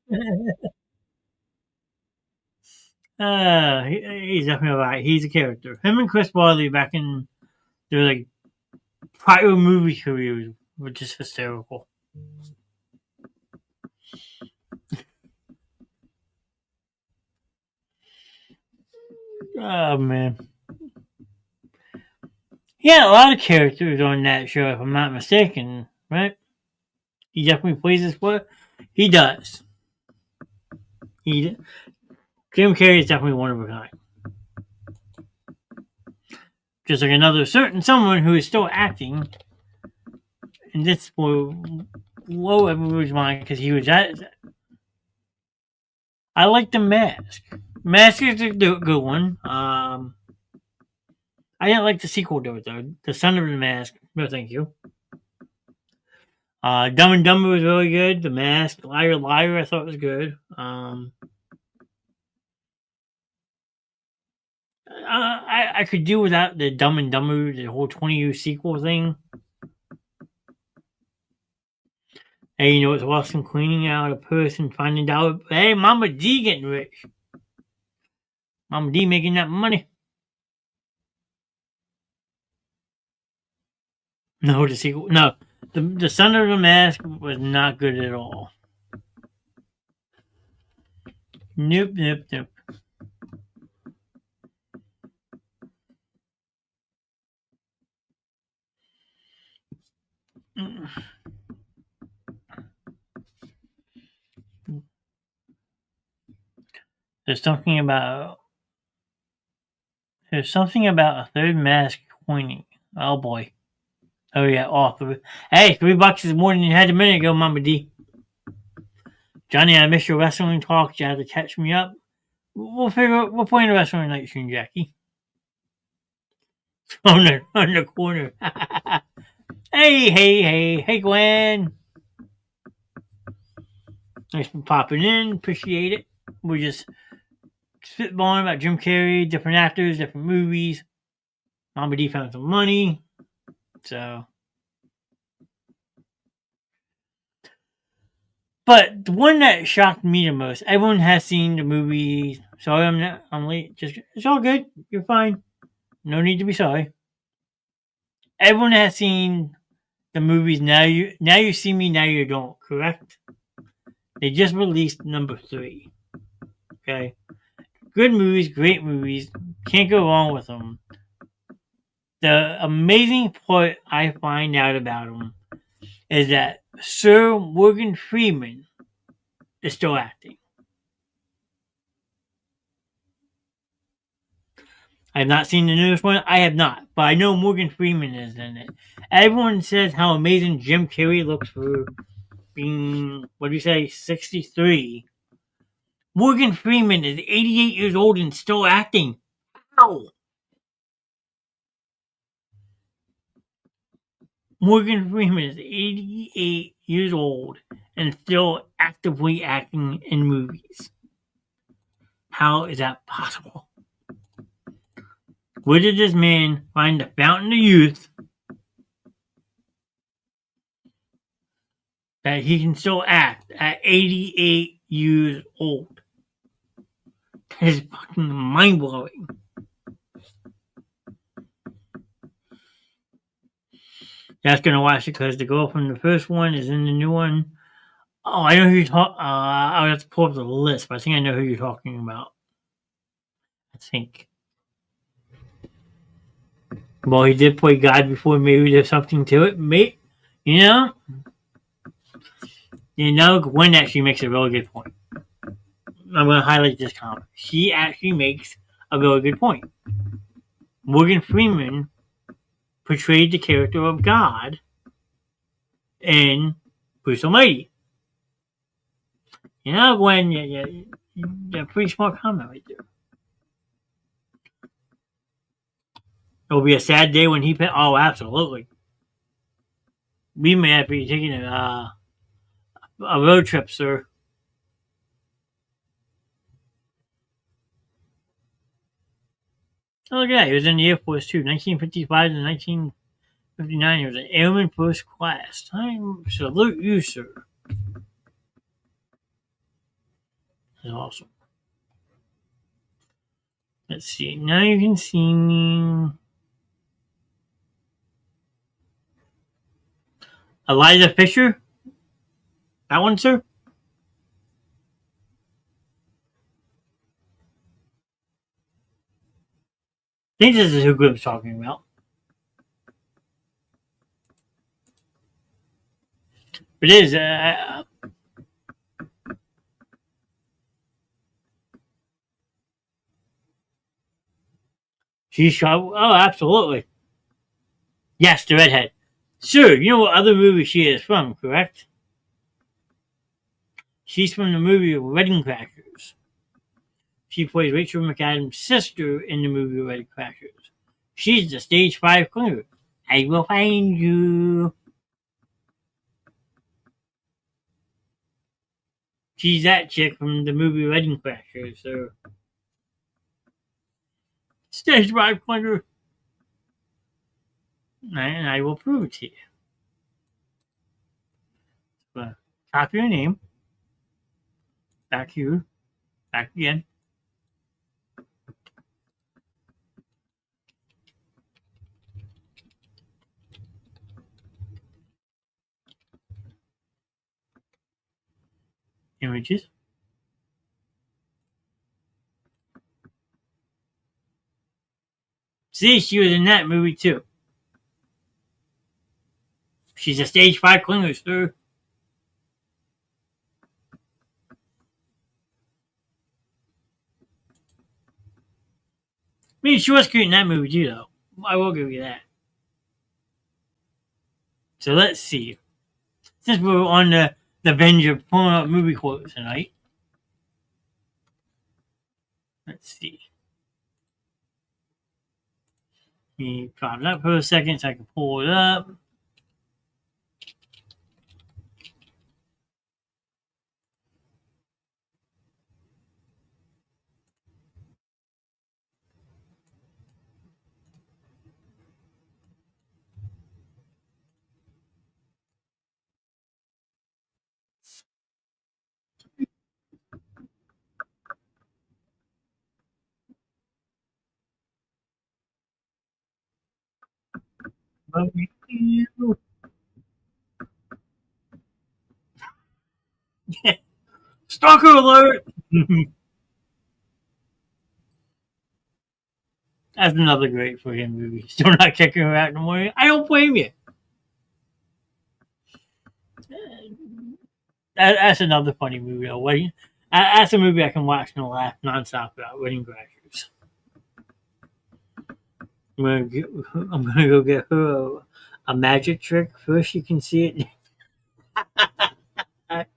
He's definitely right. He's a character. Him and Chris Farley back in their like prior movie careers were just hysterical. Oh man. He had a lot of characters on that show, if I'm not mistaken, right? He definitely plays his part. He does. Jim Carrey is definitely one of a kind. Just like another certain someone who is still acting, and this will blow everybody's mind because he was at. I like The Mask. Mask is a good one. I didn't like the sequel to it though. The Son of the Mask. No, thank you. Dumb and Dumber was really good. The Mask, Liar Liar, I thought was good. I could do without the Dumb and Dumber, the whole 20-year sequel thing. Hey, you know it's awesome cleaning out a person, finding out, hey, Mama D getting rich. Mama D making that money. No, the sequel. No, the Son of the Mask was not good at all. Nope. There's something about a third mask coining. Oh boy. Oh yeah, Hey, $3 is more than you had a minute ago, Mama D. Johnny, I missed your wrestling talk. You had to catch me up. We'll play in the wrestling night soon, Jackie. On the corner. Hey, Gwen. Thanks for popping in. Appreciate it. We're just spitballing about Jim Carrey, different actors, different movies. Mama D found some money. So. But the one that shocked me the most, everyone has seen the movie. Sorry, I'm late. It's all good. You're fine. No need to be sorry. Everyone has seen the movies. Now you see me, now you don't, correct? They just released number 3. Okay? Good movies, great movies. Can't go wrong with them. The amazing part I find out about them is that Sir Morgan Freeman is still acting. I have not seen the newest one. I have not, but I know Morgan Freeman is in it. Everyone says how amazing Jim Carrey looks for being, 63. Morgan Freeman is 88 years old and still acting. How? Morgan Freeman is 88 years old and still actively acting in movies. How is that possible? Where did this man find the fountain of youth that he can still act at 88 years old? That is fucking mind-blowing. That's gonna watch it because the girl from the first one is in the new one. Oh, I know who you're talking. I'll have to pull up the list, but I think I know who you're talking about. I think. Well, he did play God before. Maybe there's something to it. Mate, you know, Gwen actually makes a really good point. I'm going to highlight this comment. She actually makes a really good point. Morgan Freeman portrayed the character of God in Bruce Almighty. Gwen, yeah, pretty smart comment right there. It'll be a sad day when he pay. Oh, absolutely. We may have to be taking a road trip, sir. Oh, yeah, he was in the Air Force too. 1955 to 1959, he was an airman first class. I salute you, sir. That's awesome. Let's see. Now you can see me. Eliza Fisher? That one, sir? I think this is who Grimm's talking about. It is. She shot. Oh, absolutely. Yes, the redhead. Sir, you know what other movie she is from, correct? She's from the movie Wedding Crashers. She plays Rachel McAdams' sister in the movie Wedding Crashers. She's the stage 5 clinger. I will find you. She's that chick from the movie Wedding Crashers, so. Stage 5 clinger. And I will prove it to you. But copy your name. Back here. Back again. Images. See, she was in that movie too. She's a stage 5 clinger, sir. I mean, she was cute in that movie too, though. I will give you that. So let's see. Since we're on the binge of pulling up movie quotes tonight, let's see. Let me drop it up for a second so I can pull it up. Stalker alert! That's another great fucking movie. Still not kicking her out in the morning. I don't blame you. That's another funny movie. Though. That's a movie I can watch and laugh nonstop about. Wedding Crashers. I'm gonna go get her a magic trick first. You can see it.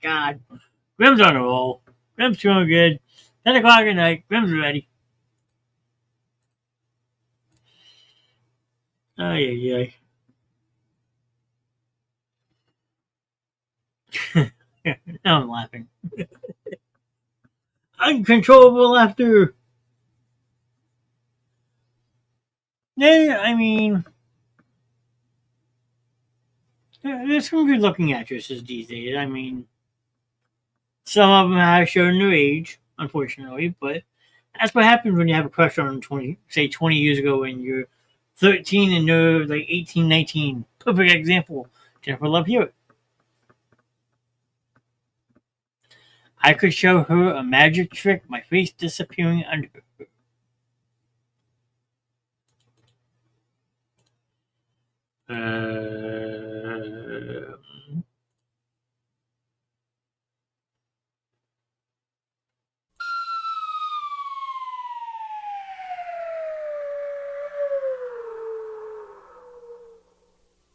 God, Grim's on a roll. Grim's doing good. 10 o'clock at night. Grim's ready. Oh yeah. Now I'm laughing. Uncontrollable laughter. Yeah, I mean, there's some good looking actresses these days. I mean, some of them have shown their age, unfortunately, but that's what happens when you have a crush on 20 years ago when you're 13 and they're like 18, 19. perfect example. Jennifer Love Hewitt. I could show her a magic trick, my face disappearing under her.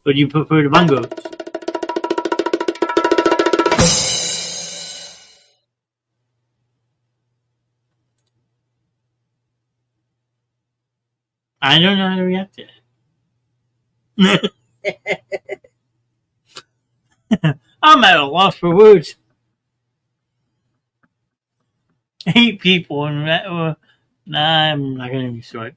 Or do you prefer the bongos? I don't know how to react to it. I'm at a loss for words. 8 people, and nah, I'm not going to be short.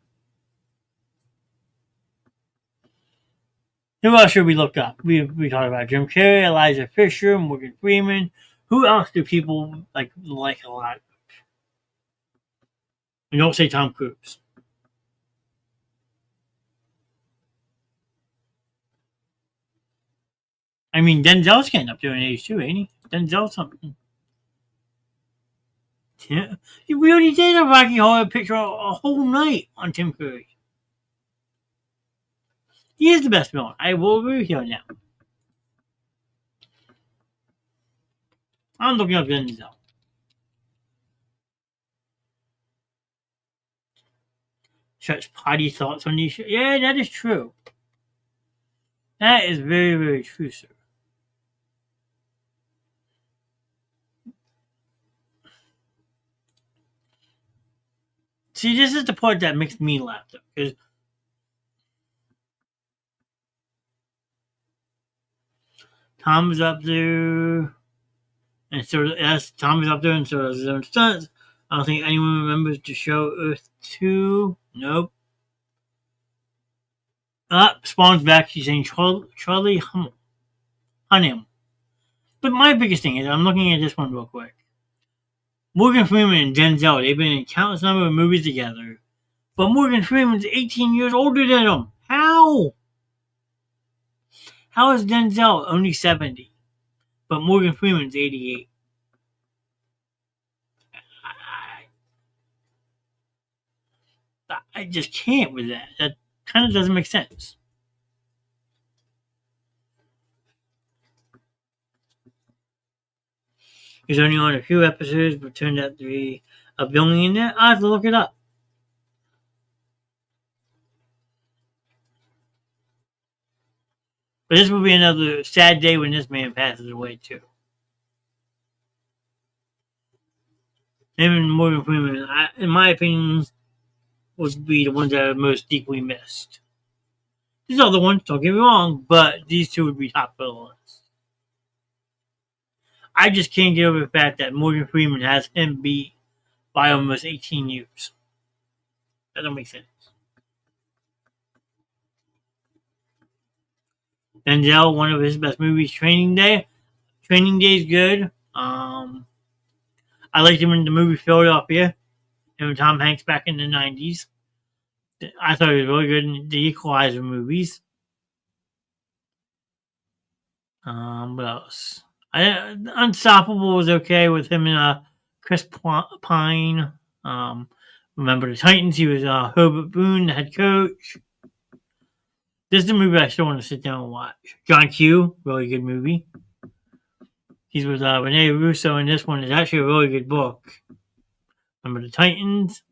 Who else should we look up? We talked about Jim Carrey, Elijah Fisher, Morgan Freeman. Who else do people like a lot? We don't say Tom Cruise. I mean, Denzel's getting up there in age too, ain't he? Denzel's something. Yeah. We already did a Rocky Horror Picture a whole night on Tim Curry. He is the best villain. I will agree with you on that. I'm looking up Denzel. Such potty thoughts on these. Yeah, that is true. That is very, very true, sir. See, this is the part that makes me laugh, though, because Tom is up there, and so as Tom is up there, and so does his own stunts. I don't think anyone remembers the show Earth 2. Nope. Spawn's back. She's saying Charlie Hunnam. But my biggest thing is, I'm looking at this one real quick. Morgan Freeman and Denzel, they've been in countless number of movies together. But Morgan Freeman's 18 years older than him. How? How is Denzel only 70? But Morgan Freeman's 88. I just can't with that. That kind of doesn't make sense. He's only on a few episodes, but turned out to be a billionaire. I have to look it up. But this will be another sad day when this man passes away, too. Him and Morgan Freeman, in my opinion, would be the ones that are most deeply missed. These other ones, don't get me wrong, but these two would be top of the list. I just can't get over the fact that Morgan Freeman has him beat by almost 18 years. That don't make sense. Denzel, one of his best movies, Training Day. Training Day is good. I liked him in the movie Philadelphia. Him and Tom Hanks back in the 90s. I thought he was really good in the Equalizer movies. What else? Unstoppable was okay with him and Chris Pine. Remember the Titans? He was Herbert Boone, the head coach. This is a movie I still want to sit down and watch. John Q, really good movie. He's with Rene Russo, and this one is actually a really good book. Remember the Titans?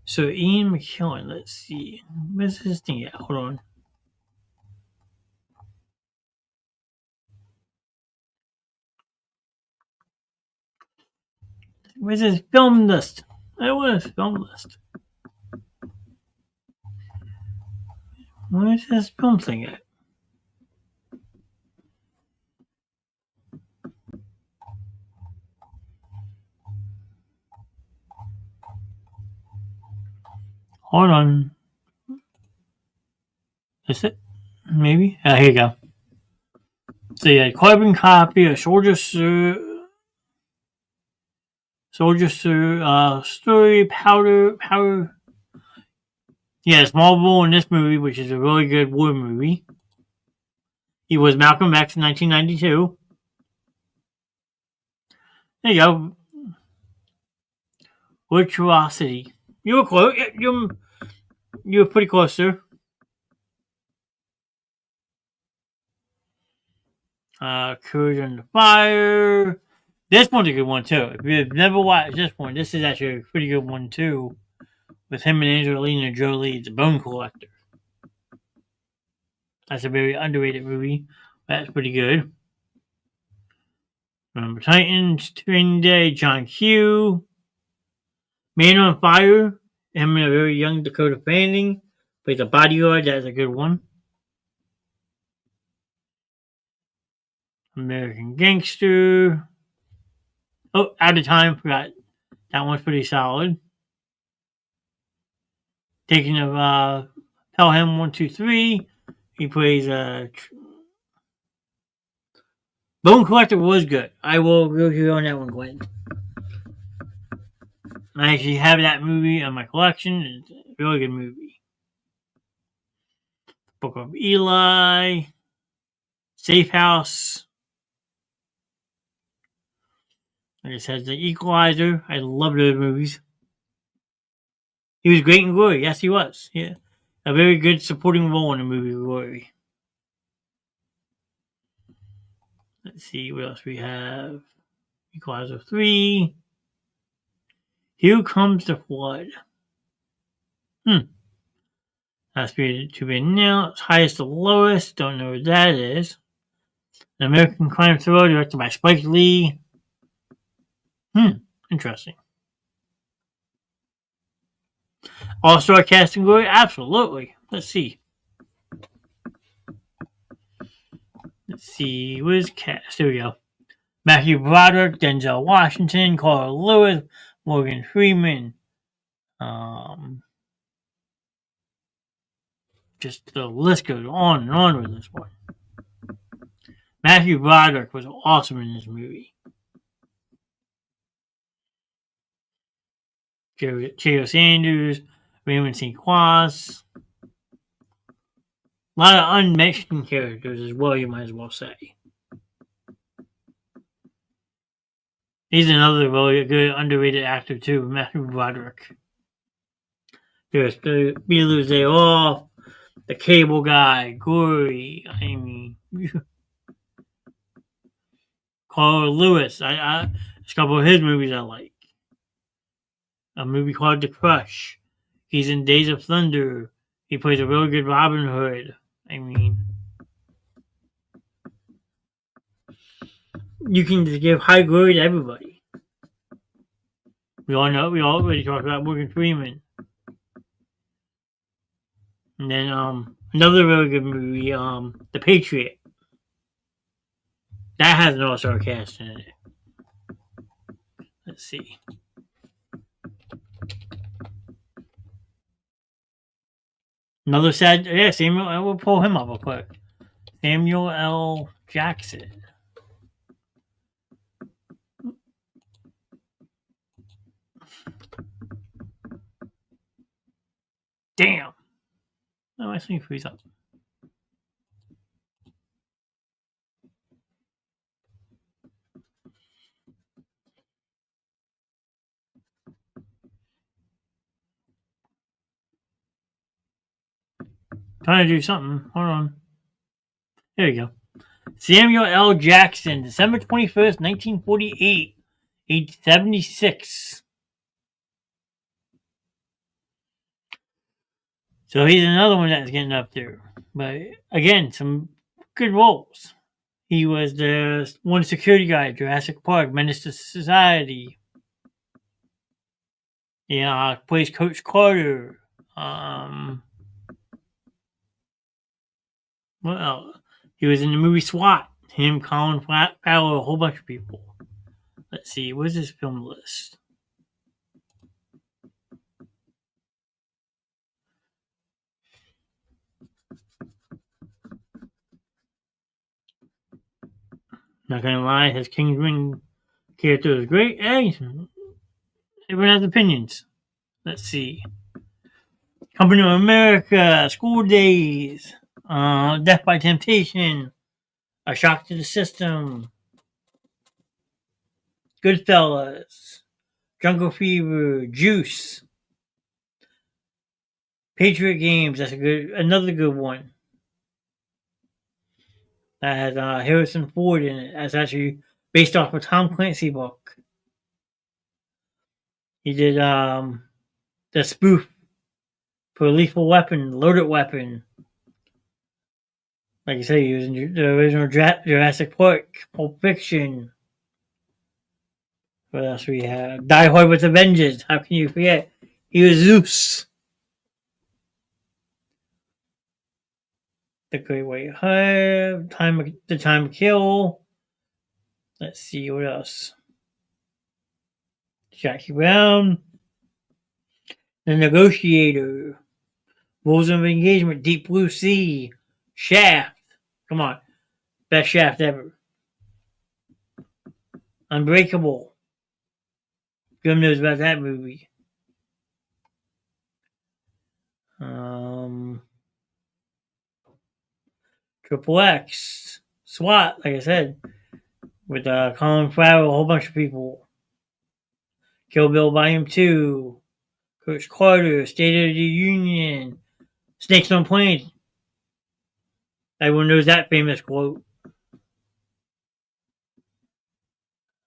So Ian McKellen, let's see. Where's his thing at? Hold on. Where's his film list? I want his film list. Where's his film thing at? Hold on. Is it? Maybe? Here you go. So you had Carbon Copy, A Soldier Suit. Soldier Story, Powder. He had a small role in this movie, which is a really good war movie. He was Malcolm X in 1992. There you go. Virtuosity. You were close. You were pretty close, sir. Courage Under Fire. This one's a good one, too. If you've never watched this one, this is actually a pretty good one, too. With him and Angelina Jolie, The Bone Collector. That's a very underrated movie. That's pretty good. Remember Titans, Training Day, John Q. Man on Fire. Him and a very young Dakota Fanning. Plays a bodyguard. That's a good one. American Gangster. Oh, Out of Time. Forgot. That one's pretty solid. Taking of Pelham 123. He plays Bone Collector was good. I will agree with you on that one, Glenn. I actually have that movie on my collection. It's a really good movie. Book of Eli. Safe House. Like I said, The Equalizer. I love those movies. He was great in Glory. Yes, he was. Yeah. A very good supporting role in the movie Glory. Let's see what else we have. Equalizer 3. Here Comes the Flood. That's to be announced. Highest to Lowest. Don't know what that is. An American crime thriller directed by Spike Lee. Interesting. All-star casting Glory? Absolutely. Let's see. Where's cast? Here we go. Matthew Broderick, Denzel Washington, Carl Lewis, Morgan Freeman. Just the list goes on and on with this one. Matthew Broderick was awesome in this movie. Cheo Sanders, Raymond St. Croix. A lot of unmentioned characters as well, you might as well say. He's another really good underrated actor too, Matthew Broderick. There's the Beatles Day Off, The Cable Guy, Glory. I mean, Carl Lewis. There's a couple of his movies I like. A movie called The Crush. He's in Days of Thunder. He plays a really good Robin Hood. I mean, you can just give high glory to everybody. We already talked about Morgan Freeman. And then another really good movie, The Patriot. That has an all-star cast in it. Let's see. Another sad, Samuel, I will pull him up real quick. Samuel L. Jackson. Damn. Oh, I think freeze up. Trying to do something. Hold on. There you go. Samuel L. Jackson, December 21st, 1948. Age 76. So he's another one that's getting up there. But again, some good roles. He was the one security guy, Jurassic Park, Menace to Society. Yeah, plays Coach Carter. What else? He was in the movie SWAT. Him, Colin Farrell, a whole bunch of people. Let's see, where's his film list? Not gonna lie, his Kingsman character is great. Hey, Everyone has opinions. Let's see. Company of America, School Days, Death by Temptation, A Shock to the System, Goodfellas, Jungle Fever, Juice, Patriot Games. That's another good one. That has Harrison Ford in it. That's actually based off a Tom Clancy book. He did the spoof for Lethal Weapon, Loaded Weapon. Like I say, he was in the original Jurassic Park, Pulp Fiction. What else we have? Die Hard with a Vengeance. How can you forget? He was Zeus. The Great White Hive, The Time to Kill. Let's see, what else? Jackie Brown. The Negotiator. Rules of Engagement, Deep Blue Sea. Shaft. Come on. Best Shaft ever. Unbreakable. Jim knows about that movie. Triple X. SWAT, like I said. With Colin Farrell, a whole bunch of people. Kill Bill Volume 2. Coach Carter, State of the Union. Snakes on Planes. Everyone knows that famous quote.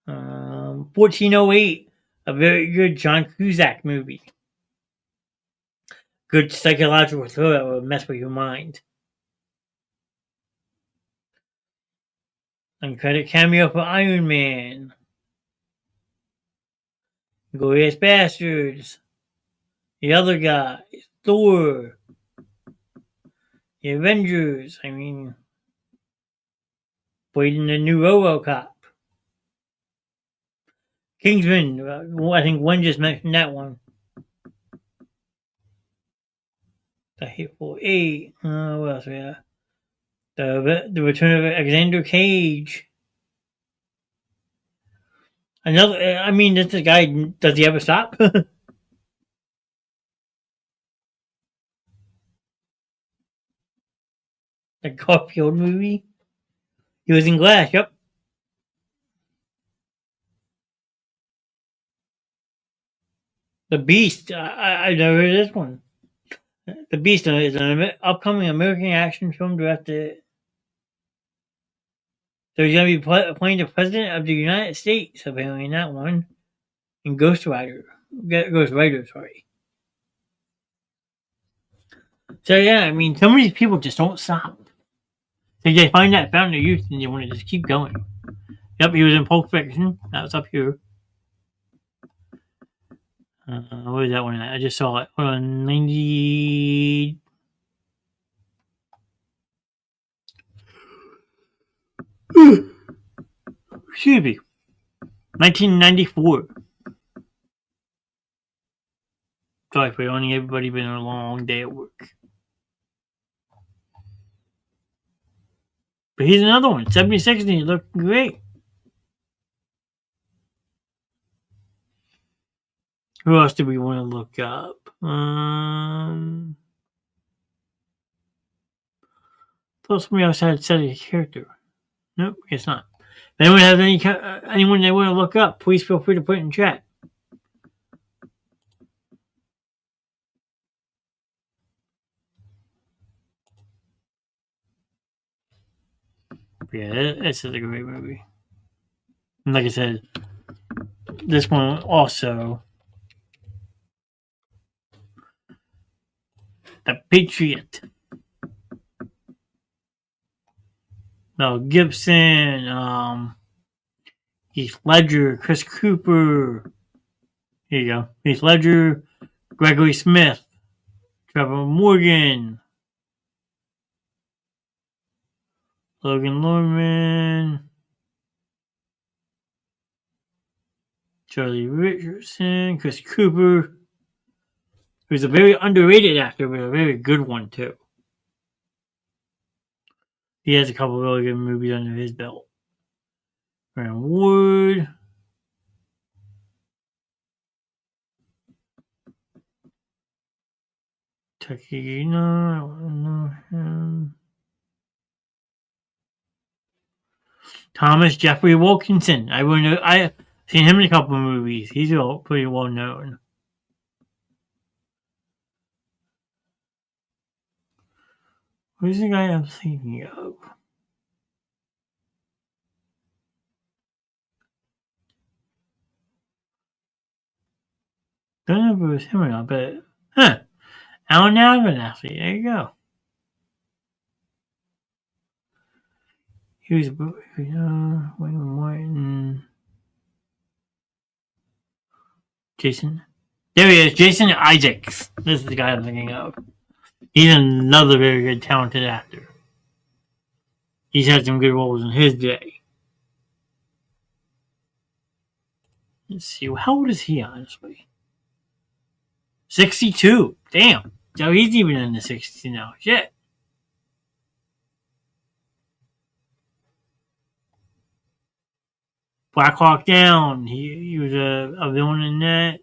1408, a very good John Cusack movie. Good psychological thriller that will mess with your mind. Uncredited cameo for Iron Man. Glorious Bastards. The Other Guys. Thor. The Avengers. Played in the new RoboCop. Kingsman. I think one just mentioned that one. The Hateful Eight. What else we have? The Return of Alexander Cage. Another. This guy. Does he ever stop? The Garfield movie. He was in Glass. Yep. The Beast. I never heard of this one. The Beast is an upcoming American action film directed. So he's going to be playing the President of the United States, apparently, in that one. And Ghost Rider, sorry. So yeah, some of these people just don't stop. They find that fountain of youth and they want to just keep going. Yep, he was in Pulp Fiction. That was up here. What is that one? I just saw it. 90. Excuse me. 1994. Sorry for yawning. Everybody been a long day at work. But he's another one. 76 and he looked great. Who else do we want to look up? Thought somebody else had said a character. Nope, guess not. If anyone has anyone they want to look up, please feel free to put it in chat. Yeah, this is a great movie. And like I said, this one also. The Patriot. Mel Gibson, Heath Ledger, Chris Cooper. Here you go. Heath Ledger, Gregory Smith, Trevor Morgan, Logan Lerman, Charlie Richardson, Chris Cooper, who's a very underrated actor, but a very good one too. He has a couple of really good movies under his belt. Graham Wood. Tucky, no, I don't know him. Thomas Jeffrey Wilkinson. I've seen him in a couple of movies. He's pretty well known. Who's the guy I'm thinking of? Don't know if it was him or not, but Alan Abernathy. There you go. He was William Martin. Jason. There he is, Jason Isaacs. This is the guy I'm thinking of. He's another very good, talented actor. He's had some good roles in his day. Let's see, how old is he, honestly? 62. Damn. So he's even in the 60s now. Shit. Black Hawk Down. He was a villain in that.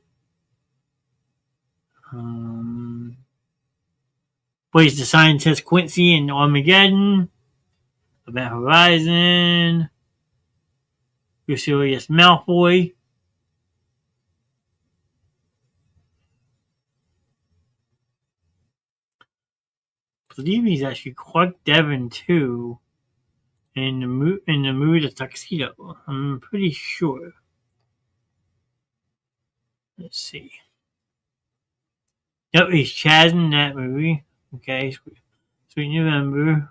Plays the scientist Quincy in Armageddon. Event Horizon. Lucius Malfoy. I believe he's actually Clark Devon too. In the movie The Tuxedo. I'm pretty sure. Let's see. Yep, he's Chaz in that movie. Okay, Sweet November.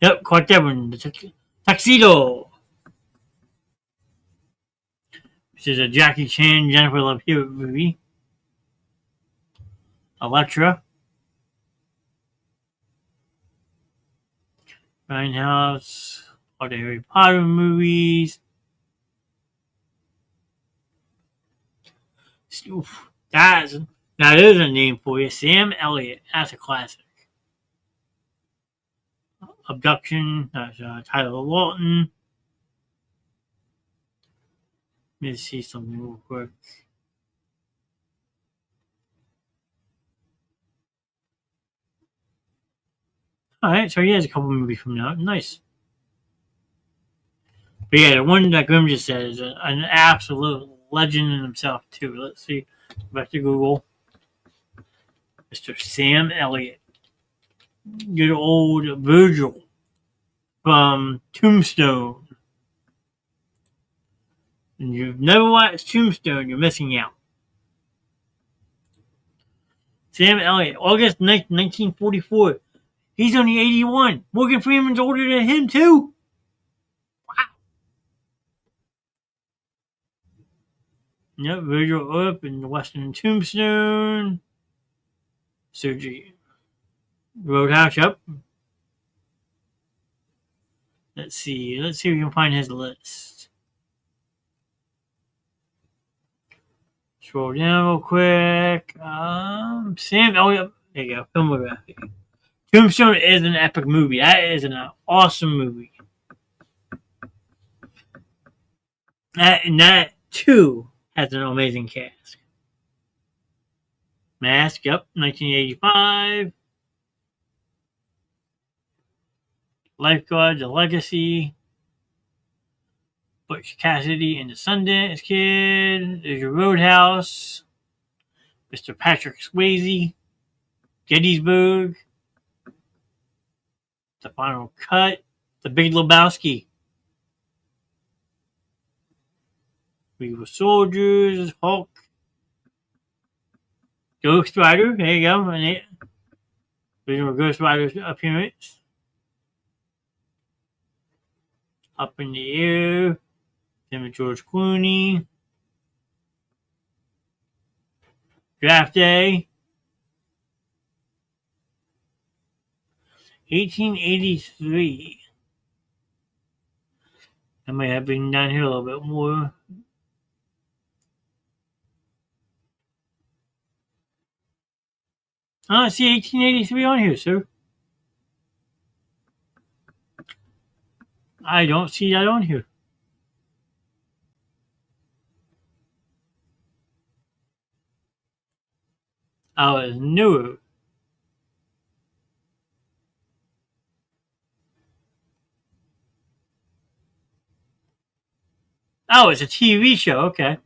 Yep, Clark Devon, The Tuxedo. Which is a Jackie Chan, Jennifer Love Hewitt movie. Elektra. Grindhouse. All the Harry Potter movies. Oof, that is a name for you. Sam Elliott. That's a classic. Abduction. That's Tyler Lawton. Let me see something real quick. Alright, so he has a couple movies from now. Nice. But yeah, the one that Grim just said is an absolute legend in himself, too. Let's see. Go back to Google. Mr. Sam Elliott. Good old Virgil from Tombstone. And you've never watched Tombstone, you're missing out. Sam Elliott, August 9th, 1944. He's only 81. Morgan Freeman's older than him, too. Wow. Yep, Virgil up in the Western Tombstone. Surgery. Roadhouse, yep. Let's see if we can find his list. Scroll down real quick. Sam Elliott. There you go. Filmography. Tombstone is an epic movie. That is an awesome movie. That too has an amazing cast. Mask, yep, 1985. Lifeguard, The Legacy. Butch Cassidy and the Sundance Kid. There's your Roadhouse. Mr. Patrick Swayze. Gettysburg. The Final Cut. The Big Lebowski. We Were Soldiers. Hulk. Ghost Rider. There you go. Original Ghost Rider's appearance. Up in the Air. Him and George Clooney. Draft Day. 1883. I might have been down here a little bit more. I don't see 1883 on here, sir. I don't see that on here. I was new. Oh, it's a TV show. Okay.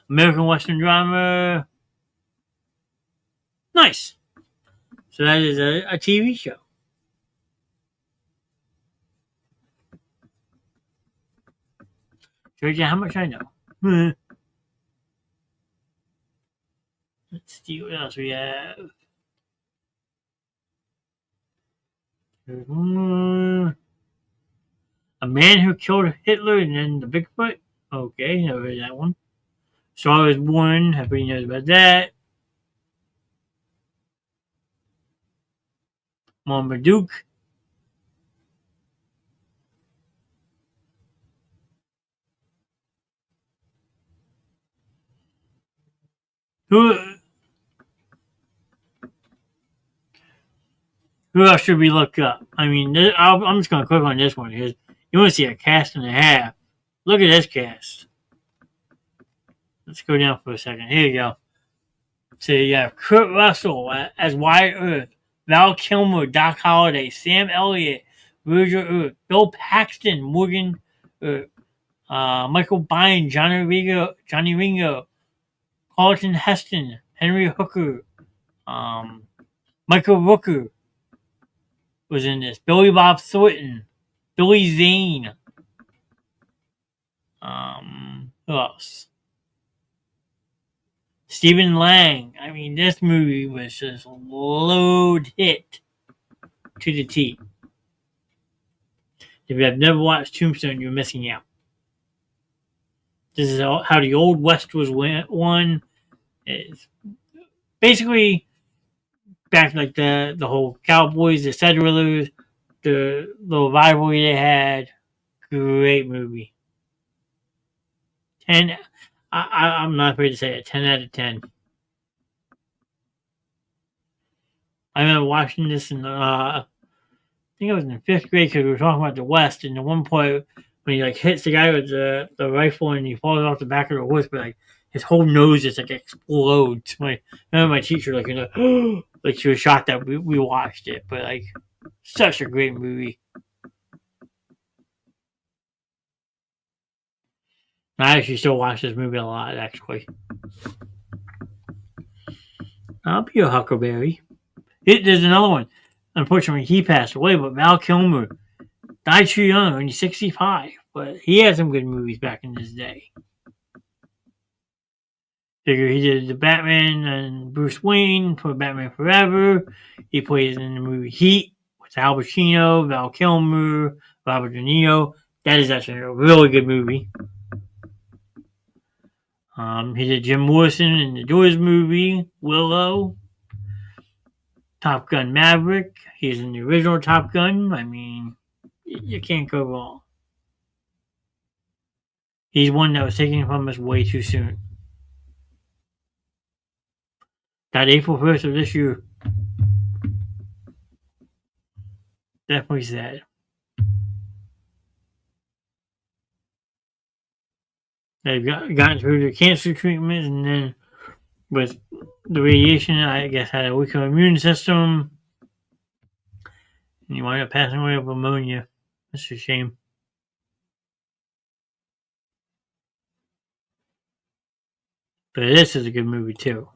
American Western drama. Nice. So that is a TV show. Shows you how much I know. Let's see what else we have. A Man Who Killed Hitler and Then the Bigfoot. Okay, never heard that one. Star Wars Born. Everybody knows about that. Marmaduke. Who else should we look up? I mean, I'm just going to click on this one because you want to see a cast and a half. Look at this cast. Let's go down for a second. Here you go. So you have Kurt Russell as Wyatt Earp, Val Kilmer, Doc Holliday, Sam Elliott, Roger Earp, Bill Paxton, Morgan Earp, Michael Biehn, Johnny Ringo, Carlton Heston, Henry Hooker, Michael Rooker was in this. Billy Bob Thornton, Billy Zane. Who else? Stephen Lang. I mean, this movie was just load hit to the T. If you have never watched Tombstone, you're missing out. This is how the Old West was won. It's basically back like the whole Cowboys, the Settlers, the rivalry they had. Great movie. 10. I'm not afraid to say it. 10 out of 10. I remember watching this in I think I was in 5th grade because we were talking about the West, and at one point when he like hits the guy with the rifle and he falls off the back of the horse, but like his whole nose just like explodes. I remember my teacher like like she was shocked that we watched it, but like such a great movie. I actually still watch this movie a lot, actually. I'll be a Huckleberry. There's another one. Unfortunately, he passed away, but Val Kilmer died too young, only 65. But he had some good movies back in his day. Figure he did the Batman and Bruce Wayne for Batman Forever. He plays in the movie Heat with Al Pacino, Val Kilmer, Robert De Niro. That is actually a really good movie. He did Jim Morrison in the Doors movie, Willow. Top Gun Maverick. He's in the original Top Gun. I mean, you can't go wrong. He's one that was taken from us way too soon. That April 1st of this year. Definitely sad. They've gotten through the cancer treatment, and then with the radiation, I guess had a weaker immune system. And he wound up passing away of pneumonia. That's a shame. But this is a good movie too.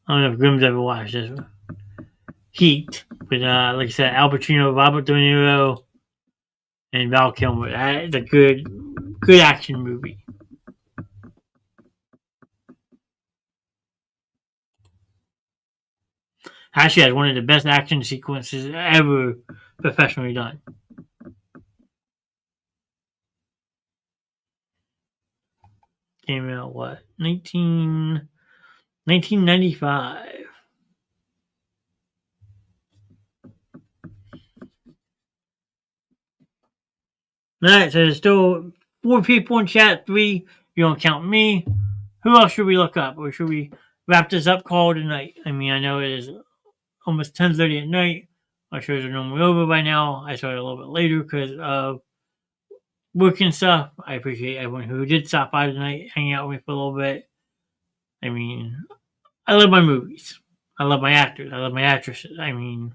I don't know if Grimm's ever watched this one. Heat, with like I said, Al Pacino, Robert De Niro, and Val Kilmer. It's a good action movie. Actually has one of the best action sequences ever professionally done. Came out, 1995. Alright, so there's still 4 people in chat, 3 if you don't count me. Who else should we look up? Or should we wrap this up, call it a night? I mean, I know it is almost 10:30 at night. Our shows are normally over by now. I started a little bit later because of work and stuff. I appreciate everyone who did stop by tonight, hang out with me for a little bit. I mean, I love my movies. I love my actors. I love my actresses. I mean,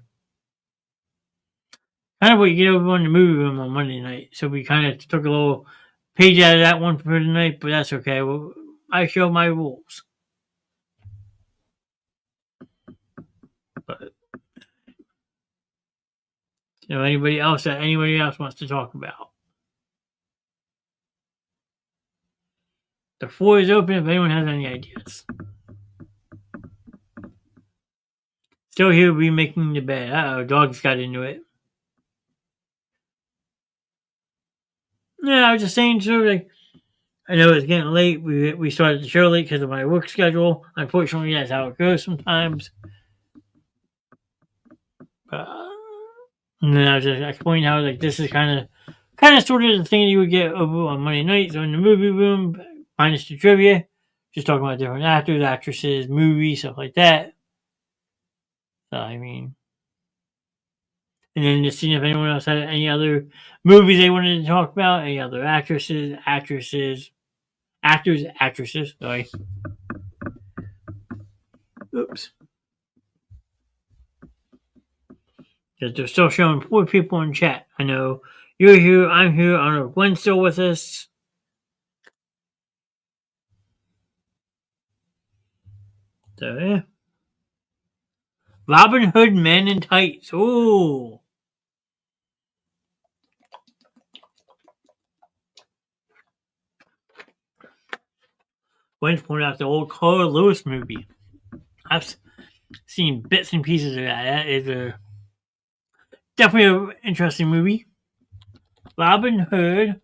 kind of what you get over in the movie room on Monday night. So we kind of took a little page out of that one for tonight, but that's okay. Well, I show my rules. But anybody else wants to talk about? The floor is open if anyone has any ideas. Still here remaking the bed. Uh-oh, dogs got into it. Yeah, I was just saying, sort of like, I know it's getting late. We started the show late because of my work schedule. Unfortunately, that's how it goes sometimes. And then I was just explaining how like this is kind of sort of the thing you would get over on Monday night. So in the movie room, minus the trivia, just talking about different actors, actresses, movies, stuff like that. So I mean, and then just seeing if anyone else had any other movies they wanted to talk about, any other actors, actresses. Sorry. Oops. Because they're still showing 4 people in chat. I know you're here, I'm here. I don't know if Gwen's still with us. So, yeah. Robin Hood Men in Tights. Ooh. Gwen's pointed out the old Carl Lewis movie. I've seen bits and pieces of that. That is definitely an interesting movie. Robin Hood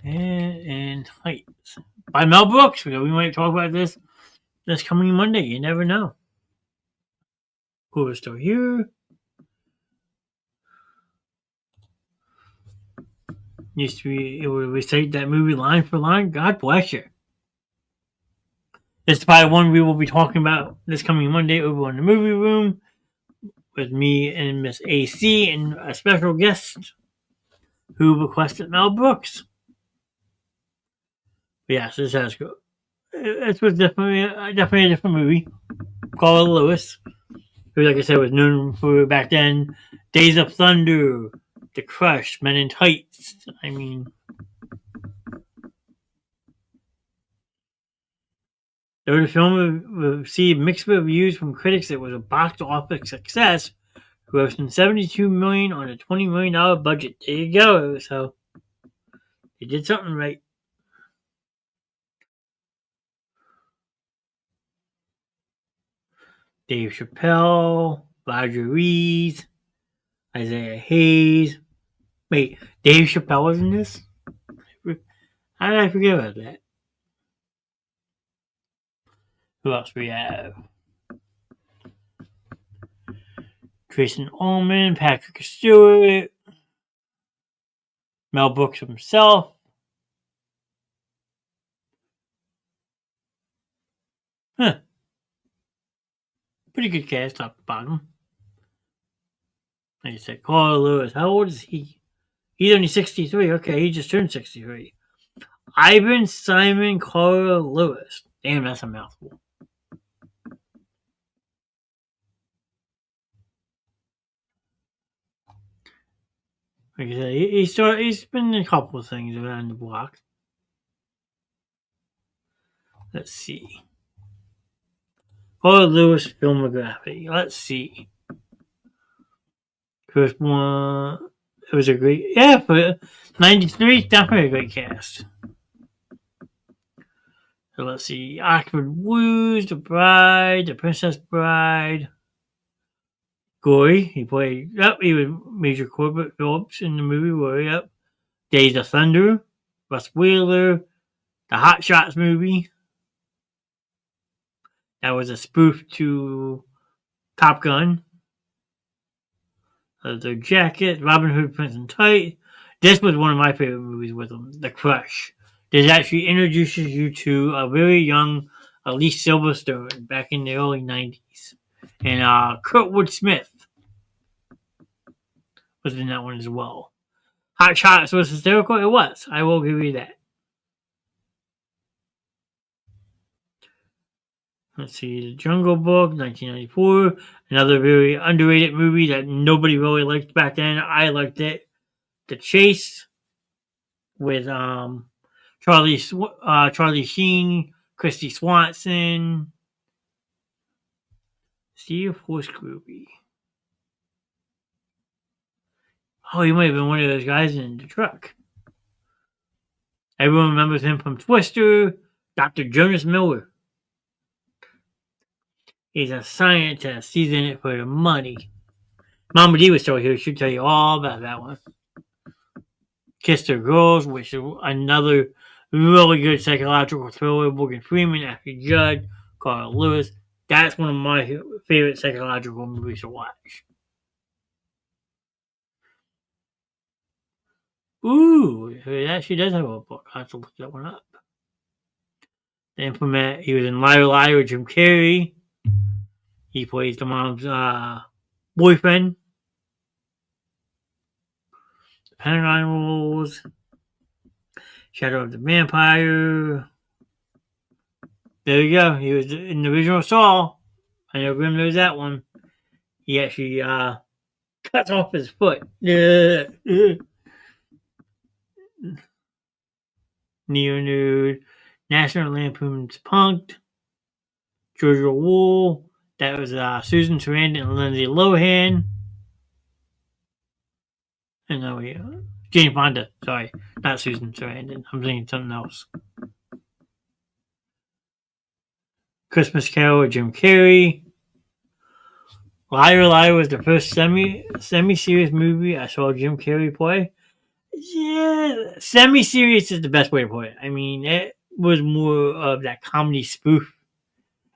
and Tights by Mel Brooks. We might talk about this coming Monday. You never know. Who is still here? Used to be able to recite that movie line for line. God bless you. This is probably one we will be talking about this coming Monday over on the movie room with me and Miss AC and a special guest who requested Mel Brooks. But yes, this has go. It was definitely a different movie. Carl Lewis, who, like I said, was known for back then Days of Thunder, The Crush, Men in Tights. I mean, though the film received mixed reviews from critics, it was a box office success, grossing $72 million on a $20 million budget. There you go. So they did something right. Dave Chappelle, Roger Rees, Isaiah Hayes. Wait, Dave Chappelle was in this? How did I forget about that? Who else we have? Jason Ullman, Patrick Stewart, Mel Brooks himself. Huh. Pretty good cast top to bottom. Like I said, Carl Lewis. How old is he? He's only 63. Okay, he just turned 63. Ivan Simon Carl Lewis. Damn, that's a mouthful. Like I said, he's been in a couple of things around the block. Let's see. Carl Lewis filmography. Let's see. First one. It was a great. Yeah, for 93, definitely a great cast. So let's see. Oxford Blues, The Bride, The Princess Bride. Gory, he played. Yep, he was Major Corbett Phillips in the movie Gory. Yep. Days of Thunder, Russ Wheeler, the Hot Shots movie. That was a spoof to Top Gun. Their Jacket, Robin Hood, Prince and Tight. This was one of my favorite movies with him, The Crush. This actually introduces you to a very young Elise Silverstone back in the early 90s. And Kurtwood Smith was in that one as well. Hot Shots was hysterical. It was. I will give you that. Let's see, The Jungle Book, 1994. Another very underrated movie that nobody really liked back then. I liked it. The Chase with Charlie Sheen, Christy Swanson, Steve Horse-Groovy. Oh, he might have been one of those guys in the truck. Everyone remembers him from Twister. Dr. Jonas Miller. He's a scientist. He's in it for the money. Mama D was still here. She'll tell you all about that one. Kiss the Girls, which is another really good psychological thriller. Morgan Freeman, Ashley Judd, Carl Lewis. That's one of my favorite psychological movies to watch. Ooh, it actually does have a book. I have to look that one up. The Implement, he was in Liar Liar with Jim Carrey. He plays the mom's boyfriend. The Pentagon Rules. Shadow of the Vampire. There you go. He was in the original Saw. I know Grim knows that one. He actually cuts off his foot. Neo-Nude. National Lampoon's Punk'd. Georgia Wool. That was Susan Sarandon and Lindsay Lohan. And now we Jane Fonda. Sorry, not Susan Sarandon. I'm thinking something else. Christmas Carol with Jim Carrey. Liar Liar was the first semi-serious movie I saw Jim Carrey play. Yeah, semi-serious is the best way to put it. I mean, it was more of that comedy spoof.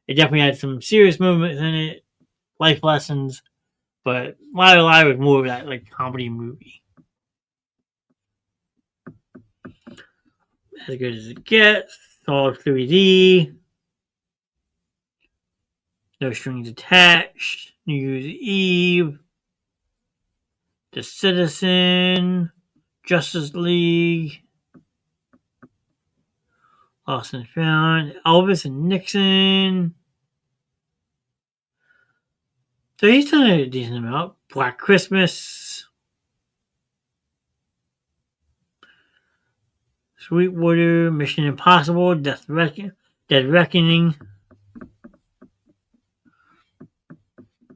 It definitely had some serious moments in it, life lessons, but Liar Liar was more of that like comedy movie. As good as it gets. All 3D. No Strings Attached. New Year's Eve. The Citizen. Justice League. Lost and Found. Elvis and Nixon. So he's done a decent amount. Black Christmas. Sweetwater. Mission Impossible. Dead Reckoning.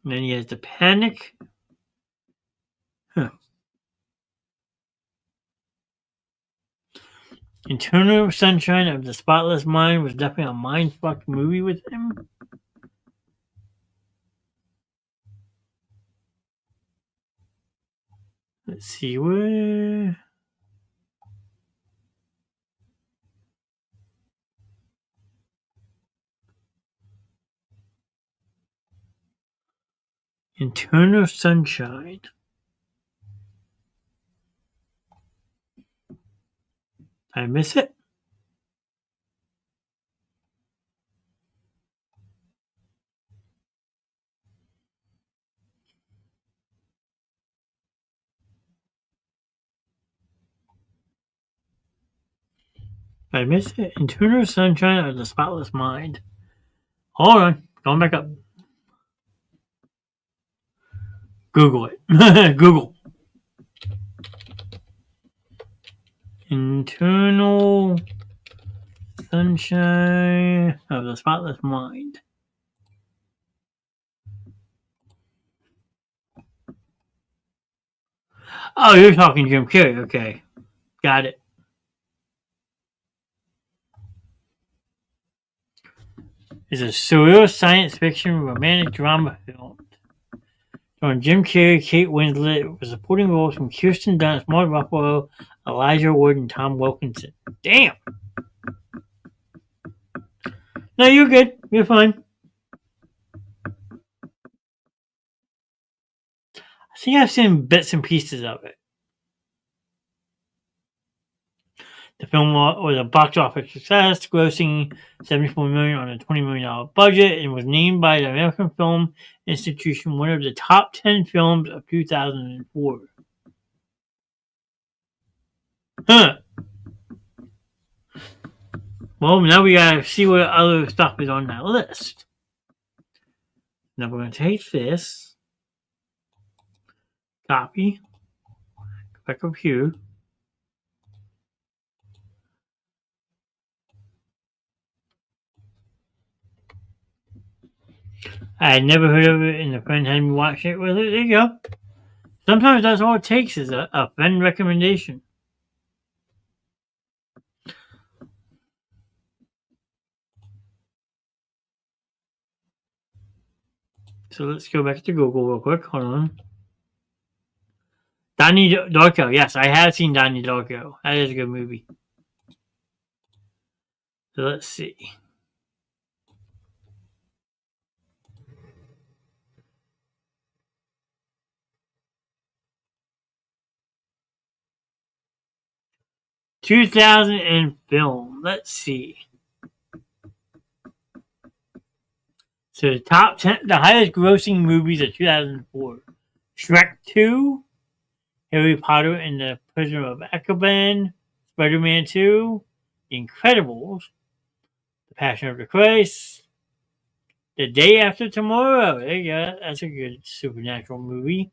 And then he has The Panic. Eternal Sunshine of the Spotless Mind was definitely a mindfuck movie with him. Let's see where. Eternal Sunshine. Did I miss it? Did I miss it? Eternal Sunshine of the Spotless Mind. Hold on. Going back up. Google it. Google. Eternal Sunshine of the Spotless Mind. Oh, you're talking Jim Carrey. Okay. Got it. It's a surreal science fiction romantic drama film. Starring Jim Carrey, Kate Winslet, with supporting roles from Kirsten Dunst, Mark Ruffalo, Elijah Wood, and Tom Wilkinson. Damn! No, you're good. You're fine. I think I've seen bits and pieces of it. The film was a box office success, grossing $74 million on a $20 million budget, and was named by the American Film Institution one of the top 10 films of 2004. Huh. Well, now we gotta see what other stuff is on that list. Now we're going to take this, copy, go back up here. I had never heard of it, and a friend had me watch it with it. There you go. Sometimes that's all it takes is a friend recommendation. So let's go back to Google real quick. Hold on. Donnie Darko. Yes, I have seen Donnie Darko. That is a good movie. So let's see. $2,000 in film. Let's see. So the top 10, the highest grossing movies of 2004. Shrek 2, Harry Potter and the Prisoner of Azkaban, Spider-Man 2, The Incredibles, The Passion of the Christ, The Day After Tomorrow. There you go. That's a good supernatural movie.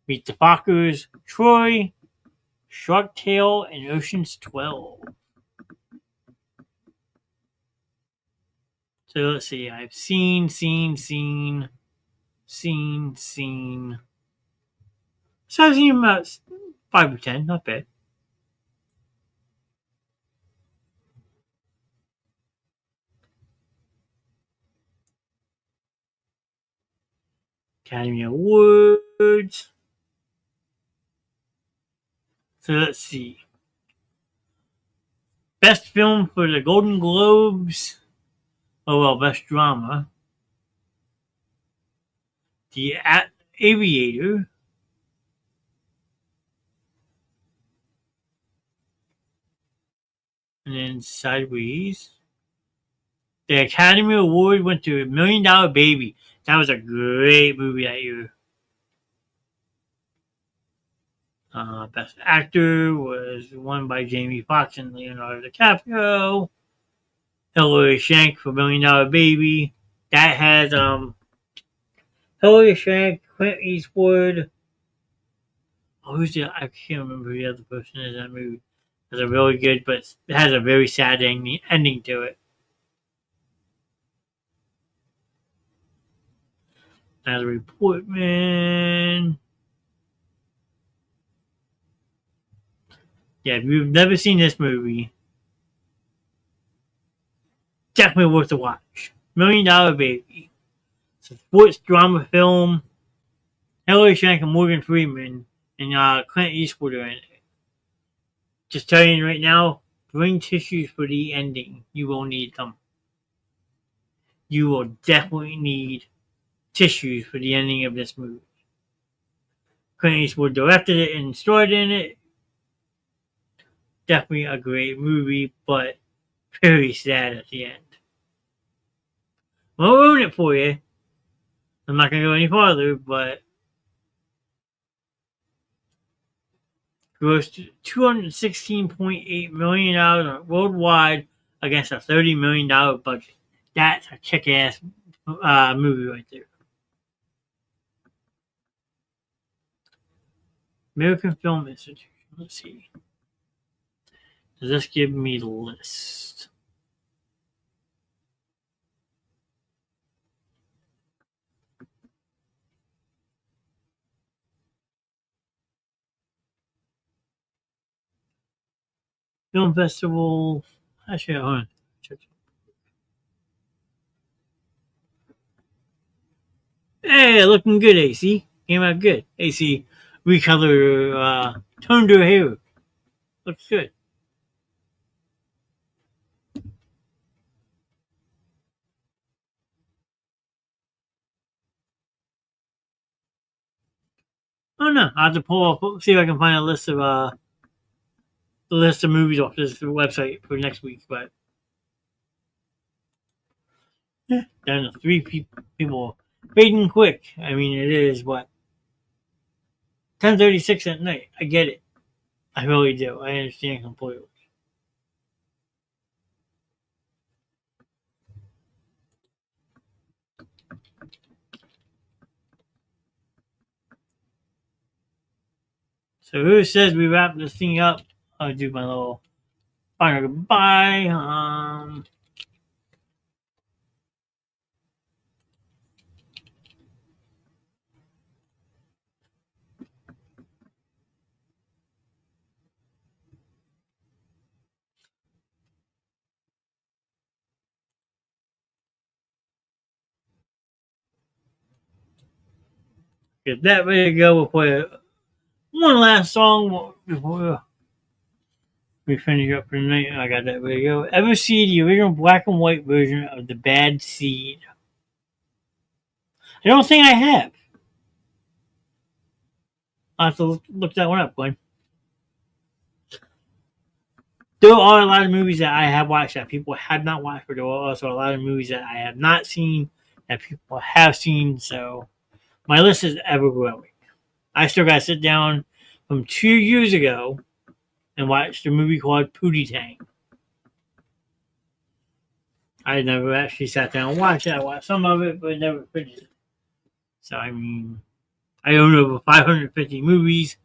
Meet the Fockers, Troy, Shark Tale, and Ocean's 12. So let's see. I've seen. So I've seen about 5 or 10. Not bad. Academy Awards. So let's see. Best film for the Golden Globes. Oh well, best drama. The Aviator. And then Sideways. The Academy Award went to $1 Million Baby. That was a great movie that year. Best Actor was won by Jamie Foxx and Leonardo DiCaprio. Hilary Swank for $1 Million Baby. That has Hilary Swank, Clint Eastwood. Oh, who's the? I can't remember who the other person is in that movie. It's a really good, but it has a very sad ending to it. Natalie Portman. Yeah, if you've never seen this movie, definitely worth a watch. $1 Million Baby. It's a sports drama film. Hilary Swank and Morgan Freeman and Clint Eastwood are in it. Just telling you right now, bring tissues for the ending. You will need them. You will definitely need tissues for the ending of this movie. Clint Eastwood directed it and starred in it. Definitely a great movie, but very sad at the end. Won't ruin it for you. I'm not going to go any farther, but grossed $216.8 million worldwide against a $30 million budget. That's a kick-ass movie right there. American Film Institute. Let's see. Does this give me the list? Film Festival. Actually, hold on. Check. Hey, looking good, AC. Came out good. AC recolor, toned her hair. Looks good. Oh no, I have to pull up, see if I can find a list of the list of movies off this website for next week. But yeah, down to 3 people fading quick. I mean, it is what 10:36 at night. I get it. I really do. I understand completely. So who says we wrap this thing up? I'll do my little final goodbye. Get that ready to go. We'll play one last song before we finish up for the night. I got that ready to go. Ever see the original black and white version of The Bad Seed? I don't think I have. I'll have to look that one up, Glenn. There are a lot of movies that I have watched that people have not watched, but there are also a lot of movies that I have not seen that people have seen. So my list is ever growing. I still got to sit down from 2 years ago and watch the movie called Pootie Tang. I never actually sat down and watched it. I watched some of it, but never finished it. So, I mean, I own over 550 movies,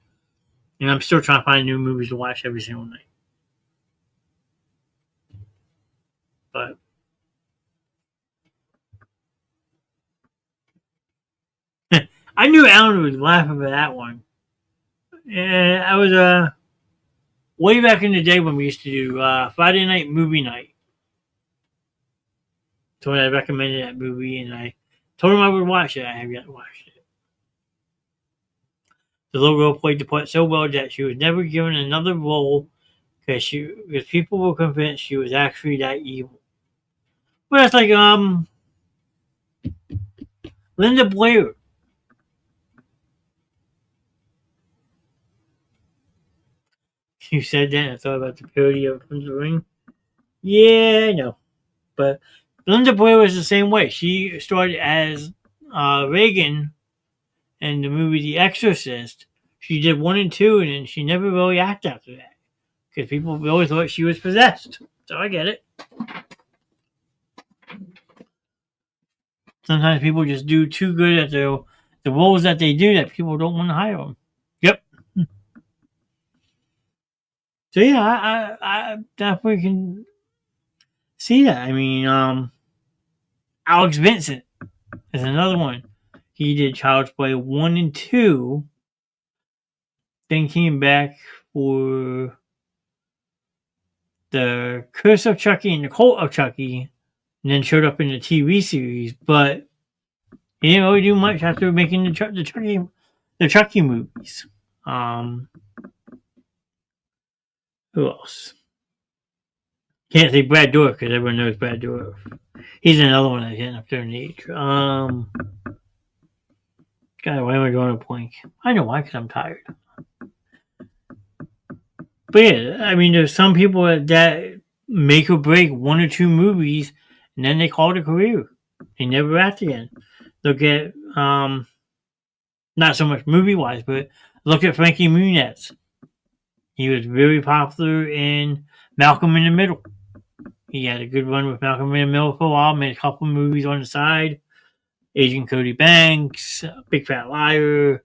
and I'm still trying to find new movies to watch every single night. But I knew Alan was laughing for that one. And I was way back in the day when we used to do Friday night movie night. So when I recommended that movie, and I told him I would watch it, I have yet watched it. The little girl played the part so well that she was never given another role because people were convinced she was actually that evil. But it's like Linda Blair. You said that and I thought about the parody of the Ring. Yeah, I know. But Linda Blair was the same way. She started as Reagan in the movie The Exorcist. She did 1 and 2, and then she never really acted after that because people really thought she was possessed. So I get it. Sometimes people just do too good at the roles that they do that people don't want to hire them. Yep. So yeah, I definitely can see that. I mean, Alex Vincent is another one. He did Child's Play 1 and 2, then came back for The Curse of Chucky and the Cult of Chucky, and then showed up in the TV series. But he didn't really do much after making the Chucky movies. Who else? Can't say Brad Dourif because everyone knows Brad Dourif. He's another one that's getting up there in age. God, why am I going to blank? I know why, because I'm tired. But yeah, I mean, there's some people that make or break 1 or 2 movies, and then they call it a career. They never act again. Look at, not so much movie-wise, but look at Frankie Muniz. He was very popular in Malcolm in the Middle. He had a good run with Malcolm in the Middle for a while, made a couple movies on the side. Agent Cody Banks, Big Fat Liar,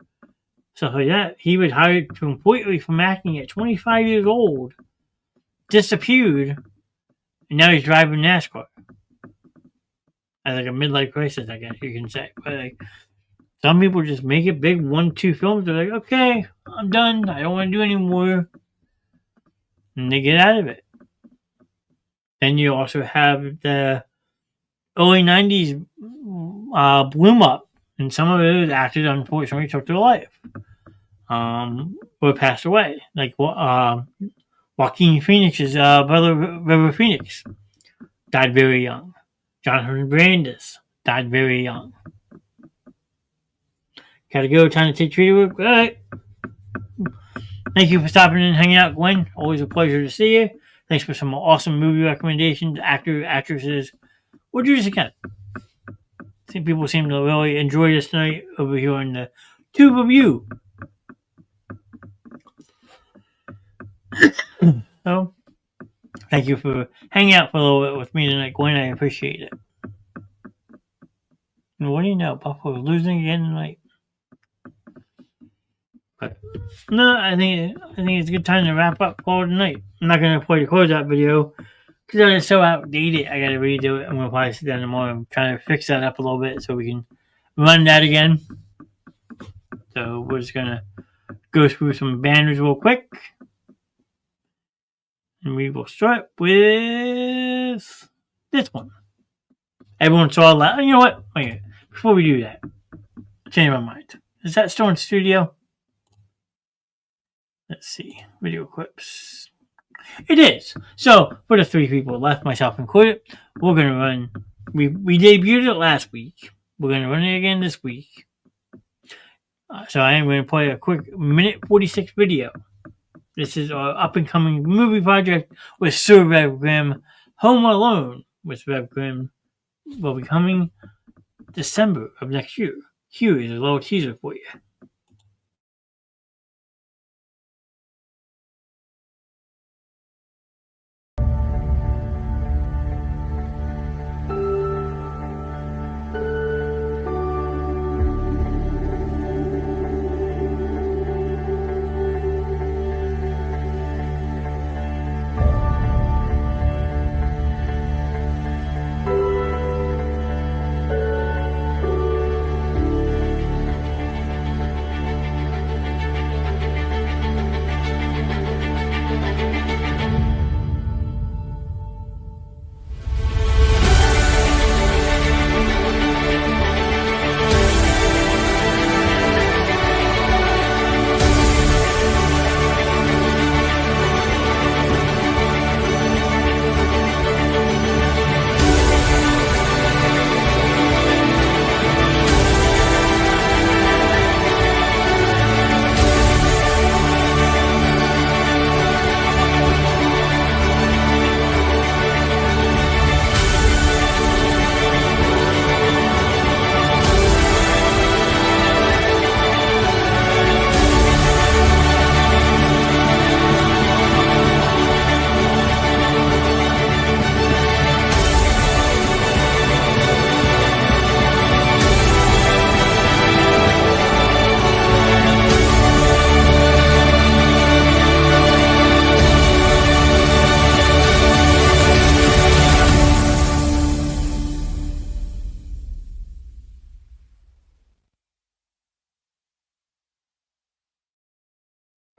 stuff like that. He was hired completely from acting at 25 years old, disappeared, and now he's driving NASCAR. As like a midlife crisis, I guess you can say. But like, some people just make it big 1, 2 films. They're like, okay, I'm done. I don't want to do any more. And they get out of it. Then you also have the early 90s bloom up. And some of those actors, unfortunately, took their life. Or passed away. Like Joaquin Phoenix's brother, River Phoenix, died very young. Jonathan Brandis died very young. Gotta go. Time to take treat work. All right. Thank you for stopping in and hanging out, Gwen. Always a pleasure to see you. Thanks for some awesome movie recommendations, actresses. We'll do this again. I think people seem to really enjoy this tonight over here on the Tube Review. So, thank you for hanging out for a little bit with me tonight, Gwen. I appreciate it. And what do you know? Buffalo's losing again tonight. But no, I think it's a good time to wrap up for tonight. I'm not gonna play the closeout video because it's so outdated. I gotta redo it. I'm gonna probably sit down tomorrow and try to fix that up a little bit so we can run that again. So we're just gonna go through some banners real quick. And we will start with this one. Everyone saw that. You know what? Wait, before we do that, change my mind. Is that still in studio? Let's see. Video clips. It is. So, for the 3 people left, myself included, we're going to run. We debuted it last week. We're going to run it again this week. So, I am going to play a quick minute 46 video. This is our up-and-coming movie project with Sir Rev Grimm. Home Alone with Rev Grimm will be coming December of next year. Here is a little teaser for you.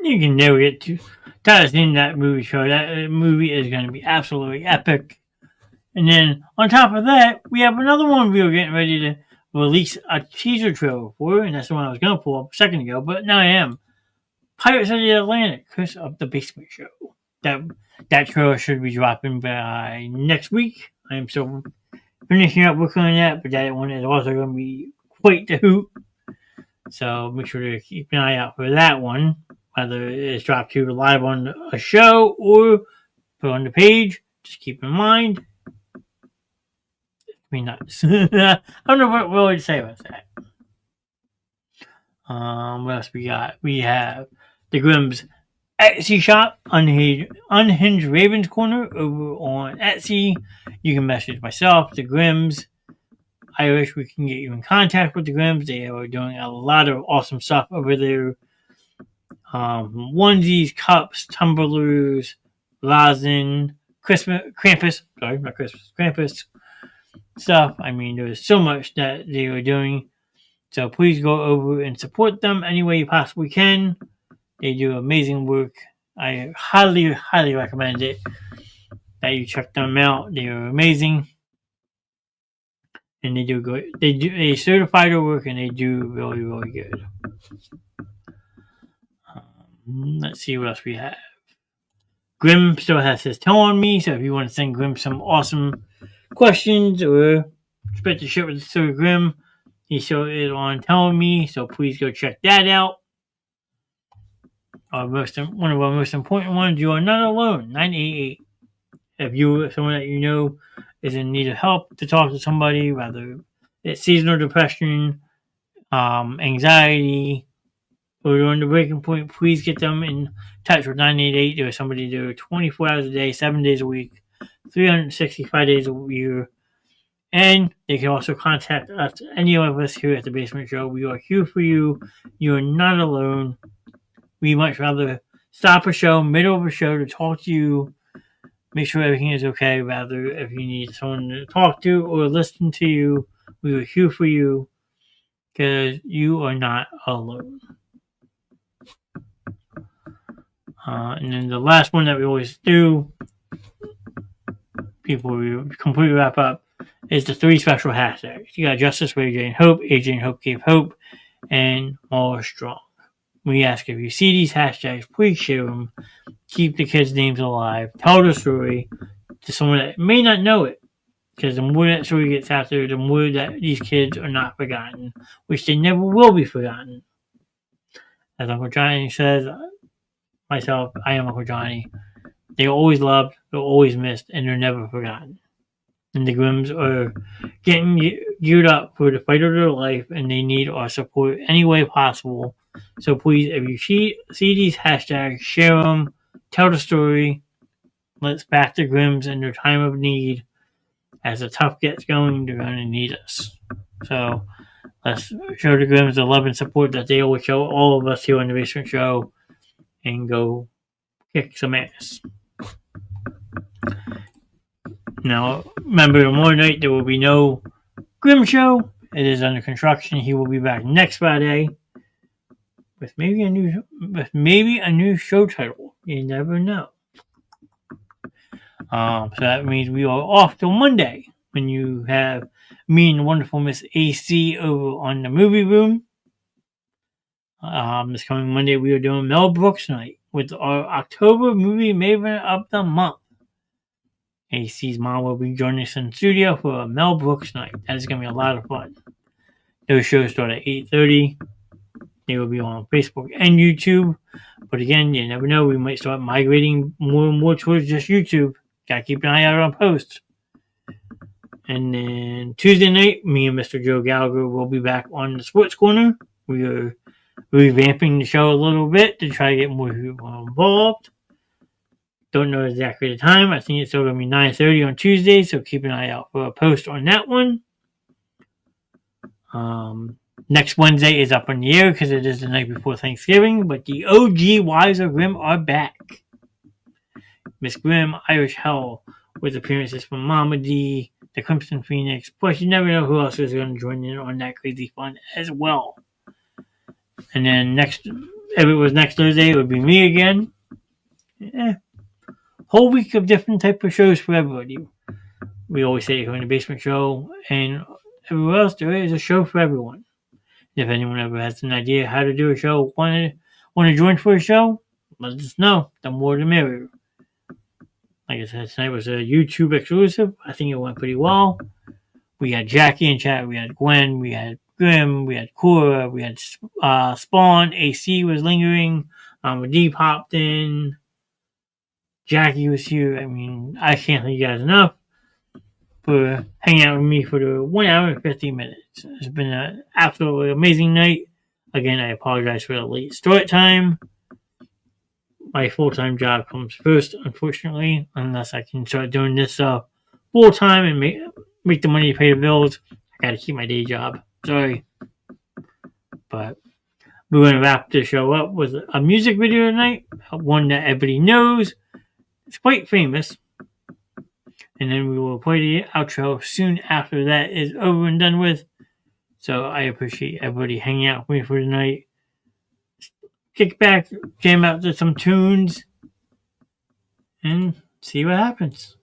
You can never get too tired of seeing that movie show. That movie is going to be absolutely epic. And then on top of that, we have another one we were getting ready to release a teaser trailer for, and that's the one I was going to pull up a second ago, but now I am. Pirates of the Atlantic, Curse of the Basement Show. That trailer should be dropping by next week. I am still finishing up working on that, but that one is also going to be quite the hoot. So make sure to keep an eye out for that one. Whether it's dropped to live on a show or put on the page, just keep in mind. Nuts. I don't know what really to say about that. What else we got? We have the Grimm's Etsy shop, Unhinged Ravens Corner over on Etsy. You can message myself, the Grimm's. I wish we can get you in contact with the Grimm's. They are doing a lot of awesome stuff over there. Onesies, cups, tumblers, rosin, Krampus stuff. I mean, there's so much that they are doing. So please go over and support them any way you possibly can. They do amazing work. I highly, highly recommend it that you check them out. They are amazing. And they do good. They certify their work and they do really, really good. Let's see what else we have. Grimm still has his toe on me, so if you want to send Grimm some awesome questions or spread the shit with Sir Grimm, he still is on telling me, so please go check that out. One of our most important ones, you are not alone, 988. If someone that you know is in need of help to talk to somebody, whether it's seasonal depression, anxiety, or you're on the breaking point, please get them in touch with 988. There's somebody there 24 hours a day, 7 days a week, 365 days a year. And they can also contact us, any of us here at the Basement Show. We are here for you. You are not alone. we much rather stop a show, middle of a show, to talk to you, make sure everything is okay, rather if you need someone to talk to or listen to you, we are here for you, because you are not alone. And then the last one that we always do, before we completely wrap up, is the 3 special hashtags. You got Justice for AJ and Hope, AJ and Hope gave hope, and More Strong. We ask if you see these hashtags, please share them. Keep the kids' names alive. Tell the story to someone that may not know it. Because the more that story gets out there, the more that these kids are not forgotten, which they never will be forgotten. As Uncle Johnny says, myself, I am Uncle Johnny. They're always loved, they're always missed, and they're never forgotten. And the Grimms are getting geared up for the fight of their life, and they need our support any way possible. So please, if you see these hashtags, share them, tell the story. Let's back the Grimms in their time of need. As the tough gets going, they're going to need us. So let's show the Grimms the love and support that they always show all of us here on the Basement Show, and go kick some ass. Now, remember, tomorrow night there will be no Grimm Show. It is under construction. He will be back next Friday with maybe a new show title. You never know. So that means we are off till Monday, when you have me and the wonderful Miss AC over on the movie room. This coming Monday we are doing Mel Brooks night with our October movie Maven of the Month. AC's mom will be joining us in the studio for a Mel Brooks night. That is going to be a lot of fun. Those shows start at 8:30. They will be on Facebook and YouTube. But again, you never know. We might start migrating more and more towards just YouTube. Got to keep an eye out on posts. And then Tuesday night, me and Mr. Joe Gallagher will be back on the Sports Corner. We are revamping the show a little bit to try to get more people involved. Don't know exactly the time. I think it's still going to be 9:30 on Tuesday, so keep an eye out for a post on that one. Next Wednesday is up in the air because it is the night before Thanksgiving, but the OG Wives of Grimm are back. Miss Grimm, Irish Hell, with appearances from Mama D, the Crimson Phoenix, plus you never know who else is going to join in on that crazy fun as well. And then if it was next Thursday, it would be me again. Whole week of different type of shows for everybody. We always say here in the Basement Show, and everywhere else there is a show for everyone. If anyone ever has an idea how to do a show, want to join for a show, let us know. The more the merrier. Like I said, tonight was a YouTube exclusive. I think it went pretty well. We had Jackie in chat, we had Gwen, we had Grimm, we had Cora, we had Spawn, AC was lingering, D popped in, Jackie was here. I mean, I can't thank you guys enough for hanging out with me for the 1 hour and 15 minutes. It's been an absolutely amazing night. Again, I apologize for the late start time. My full-time job comes first, unfortunately, unless I can start doing this full-time and make the money to pay the bills. I gotta keep my day job. Sorry. But we're going to wrap the show up with a music video tonight, one that everybody knows. It's quite famous. And then we will play the outro soon after that is over and done with. So I appreciate everybody hanging out with me for tonight. Kick back, jam out to some tunes, and see what happens.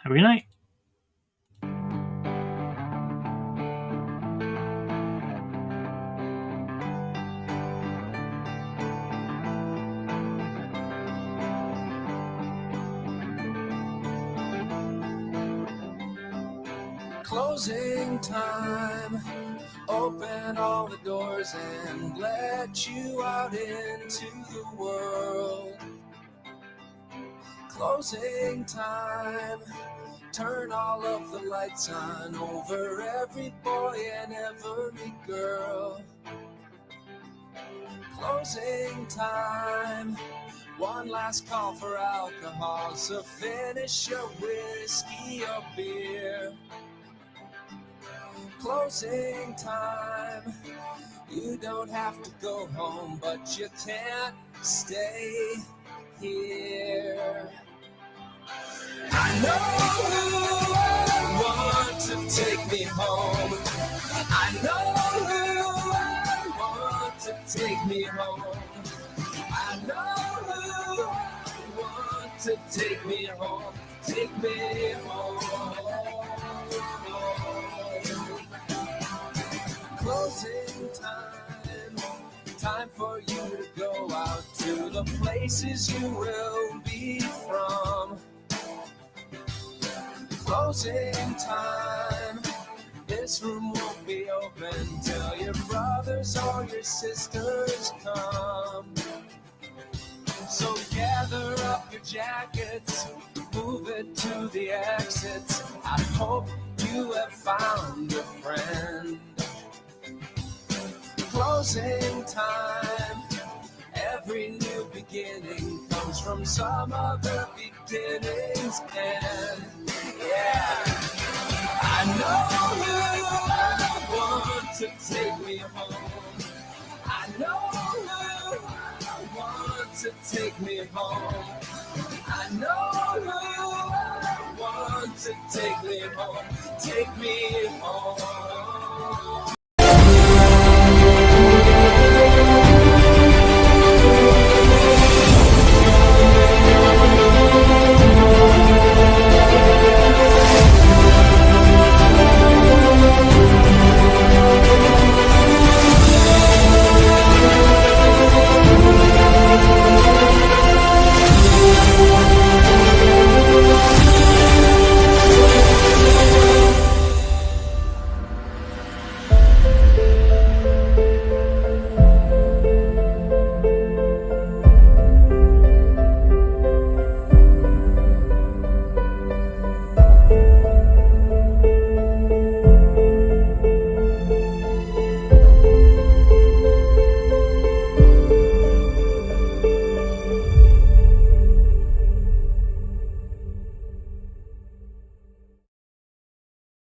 Have a good night. Closing time. Open all the doors and let you out into the world. Closing time. Turn all of the lights on over every boy and every girl. Closing time. One last call for alcohol, so finish your whiskey or beer. Closing time. You don't have to go home, but you can't stay here. I know who want to take me home. I know who want to take me home. I know who want to take me home. Take me home. Closing time. Time for you to go out to the places you will be from. Closing time. This room won't be open till your brothers or your sisters come. So gather up your jackets, move it to the exits. I hope you have found a friend. Closing time. Every new beginning comes from some other beginning's end. Yeah, I know you want to take me home. I know you want to take me home. I know you want to take me home. Take me home.